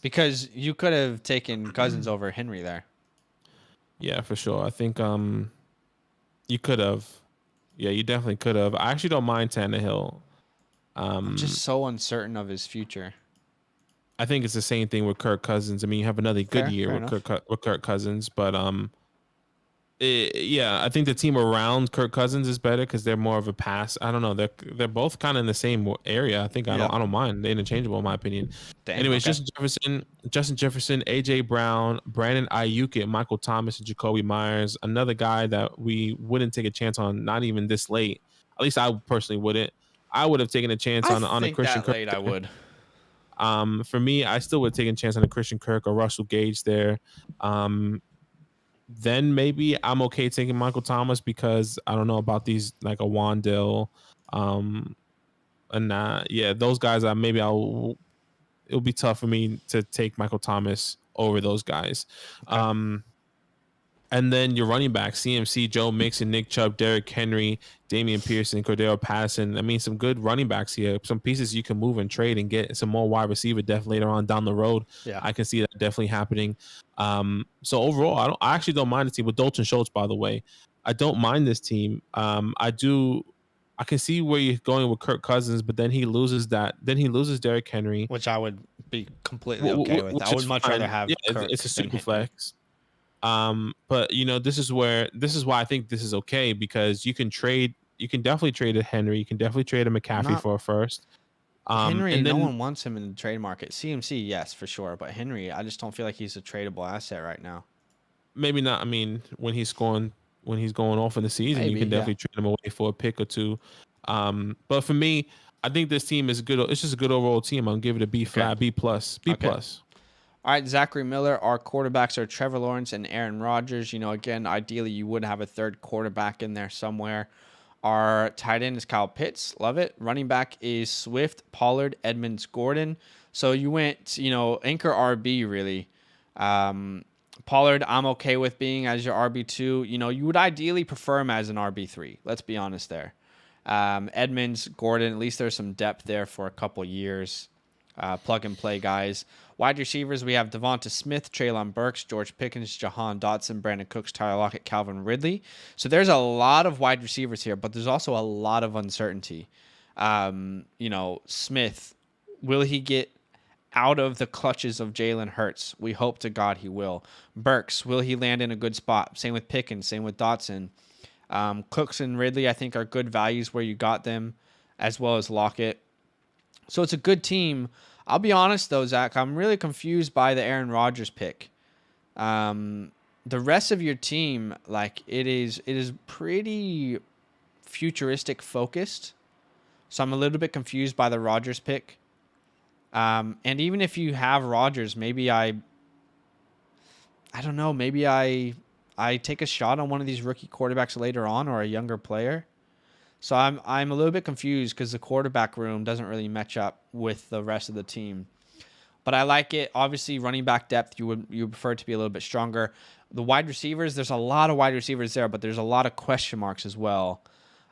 Because you could have taken Cousins over Henry there. Yeah, for sure. I think you could have. Yeah, you definitely could have. I actually don't mind Tannehill. I'm just so uncertain of his future. I think it's the same thing with Kirk Cousins. I mean, you have another good Fair year enough. with Kirk Cousins, but yeah, I think the team around Kirk Cousins is better because they're more of a pass. I don't know. They're both kind of in the same area. I think I don't mind. They're interchangeable in my opinion. Damn, Anyways, okay. Justin Jefferson, AJ Brown, Brandon Ayuk, and Michael Thomas, and Jacoby Myers. Another guy that we wouldn't take a chance on, not even this late. At least I personally wouldn't. I would have taken a chance on a Christian that Kirk. late I would. For me, I still would take a chance on a Christian Kirk or Russell Gage there. Then maybe I'm okay taking Michael Thomas because I don't know about these like a Wandale, and those guys. It'll be tough for me to take Michael Thomas over those guys. Okay. And then your running back, CMC, Joe Mixon, Nick Chubb, Derrick Henry, Damian Pearson, Cordero Patterson. I mean, some good running backs here. Some pieces you can move and trade and get some more wide receiver depth later on down the road. Yeah. I can see that definitely happening. So overall, I actually don't mind the team with Dalton Schultz, by the way. I don't mind this team. I can see where you're going with Kirk Cousins, but then he loses that. Then he loses Derrick Henry. Which I would be completely okay with. I would much rather have Kirk it's a than super Henry. flex. But this is why I think this is okay because you can definitely trade a Henry, you can definitely trade a McCaffrey for a first. Henry, and then no one wants him in the trade market. CMC, yes, for sure, but Henry, I just don't feel like he's a tradable asset right now. maybe not. I mean, when he's going off in the season, Maybe, you can definitely trade him away for a pick or two. But for me, I think this team is good. It's just a good overall team. I'll give it a B flat, B plus, B plus. All right, Zachary Miller. Our quarterbacks are Trevor Lawrence and Aaron Rodgers. Again, ideally you would have a third quarterback in there somewhere. Our tight end is Kyle Pitts. Love it. Running back is Swift, Pollard, Edmonds, Gordon. So you went, anchor RB really. Pollard, I'm okay with being as your RB2. You would ideally prefer him as an RB3. Let's be honest there. Edmonds, Gordon, at least there's some depth there for a couple years. Plug and play guys. Wide receivers, we have Devonta Smith, Treylon Burks, George Pickens, Jahan Dotson, Brandon Cooks, Tyler Lockett, Calvin Ridley. So there's a lot of wide receivers here, but there's also a lot of uncertainty. Smith, will he get out of the clutches of Jalen Hurts? We hope to God he will. Burks, will he land in a good spot? Same with Pickens, same with Dotson. Cooks and Ridley, I think, are good values where you got them, as well as Lockett. So it's a good team. I'll be honest, though, Zach, I'm really confused by the Aaron Rodgers pick. The rest of your team, it is pretty futuristic focused. So I'm a little bit confused by the Rodgers pick. And even if you have Rodgers, maybe I don't know, maybe I take a shot on one of these rookie quarterbacks later on or a younger player. So I'm a little bit confused because the quarterback room doesn't really match up with the rest of the team. But I like it. Obviously, running back depth, you would prefer it to be a little bit stronger. The wide receivers, there's a lot of wide receivers there, but there's a lot of question marks as well.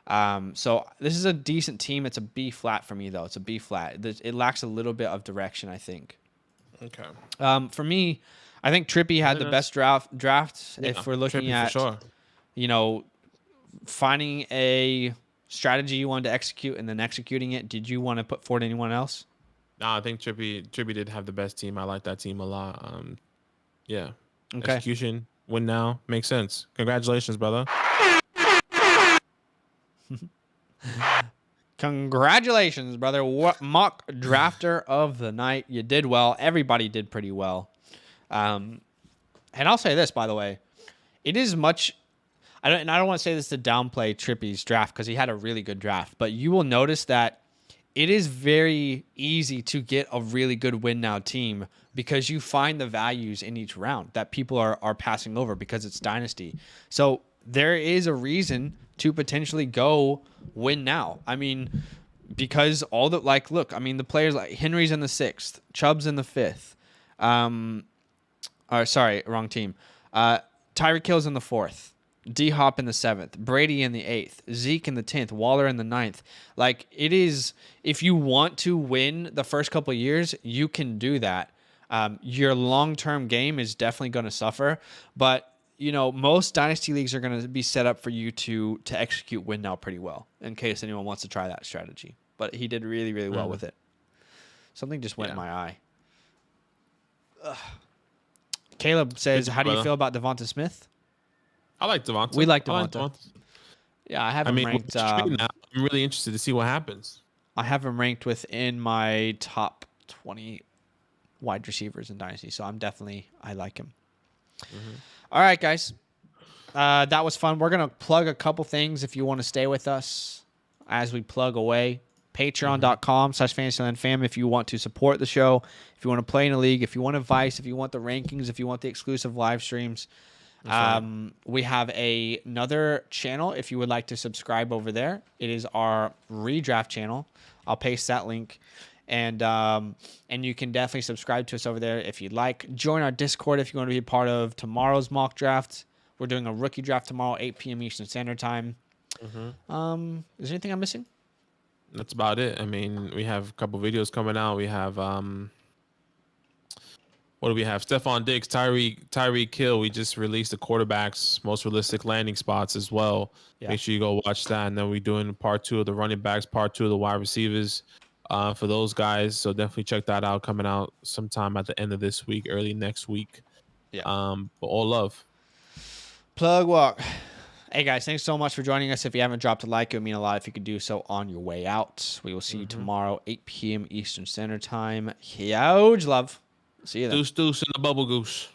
So this is a decent team. It's a B flat for me, though. It's a B flat. It lacks a little bit of direction, I think. Okay. For me, I think Trippy had the best draft Yeah, if we're looking Trippy at, for sure. finding a strategy you wanted to execute and then executing it, did you want to put forward anyone else? No, I think Trippy did have the best team. I like that team a lot. Yeah. Okay. Execution, win now, makes sense. Congratulations, brother. Congratulations, brother. What mock drafter of the night. You did well. Everybody did pretty well. And I'll say this, by the way. It is much... I don't want to say this to downplay Trippy's draft because he had a really good draft. But you will notice that it is very easy to get a really good win now team because you find the values in each round that people are passing over because it's Dynasty. So there is a reason to potentially go win now. I mean, because all the look, I mean, the players like Henry's in the 6th, Chubb's in the 5th. Sorry, wrong team. Tyreek Hill's in the 4th. D-Hop in the 7th, Brady in the 8th, Zeke in the 10th, Waller in the 9th. Like, it is, if you want to win the first couple of years, you can do that. Your long-term game is definitely going to suffer, but most dynasty leagues are going to be set up for you to execute win now pretty well in case anyone wants to try that strategy. But he did really, really well with it. Something just went in my eye. Ugh. Caleb says, how do you feel about Devonta Smith? I like Devonta. We like Devonta. Yeah, I have him ranked. Now, I'm really interested to see what happens. I have him ranked within my top 20 wide receivers in Dynasty, so I like him. All right, guys. That was fun. We're going to plug a couple things if you want to stay with us as we plug away. Patreon.com/FantasylandFam if you want to support the show, if you want to play in a league, if you want advice, if you want the rankings, if you want the exclusive live streams. We have another channel if you would like to subscribe over there. It is our redraft channel. I'll paste that link. And you can definitely subscribe to us over there if you'd like. Join our Discord if you want to be a part of tomorrow's mock draft. We're doing a rookie draft tomorrow, 8 p.m. Eastern Standard Time. Is there anything I'm missing? That's about it. I mean, we have a couple videos coming out. We have what do we have? Stephon Diggs, Tyreek Hill. We just released the quarterback's most realistic landing spots as well. Yeah. Make sure you go watch that. And then we're doing part 2 of the running backs, part 2 of the wide receivers for those guys. So definitely check that out. Coming out sometime at the end of this week, early next week. Yeah. But all love. Plug walk. Hey guys, thanks so much for joining us. If you haven't dropped a like, it would mean a lot if you could do so on your way out. We will see you tomorrow, 8 p.m. Eastern Standard Time. Huge love. See you then. Deuce, deuce, and the bubble goose.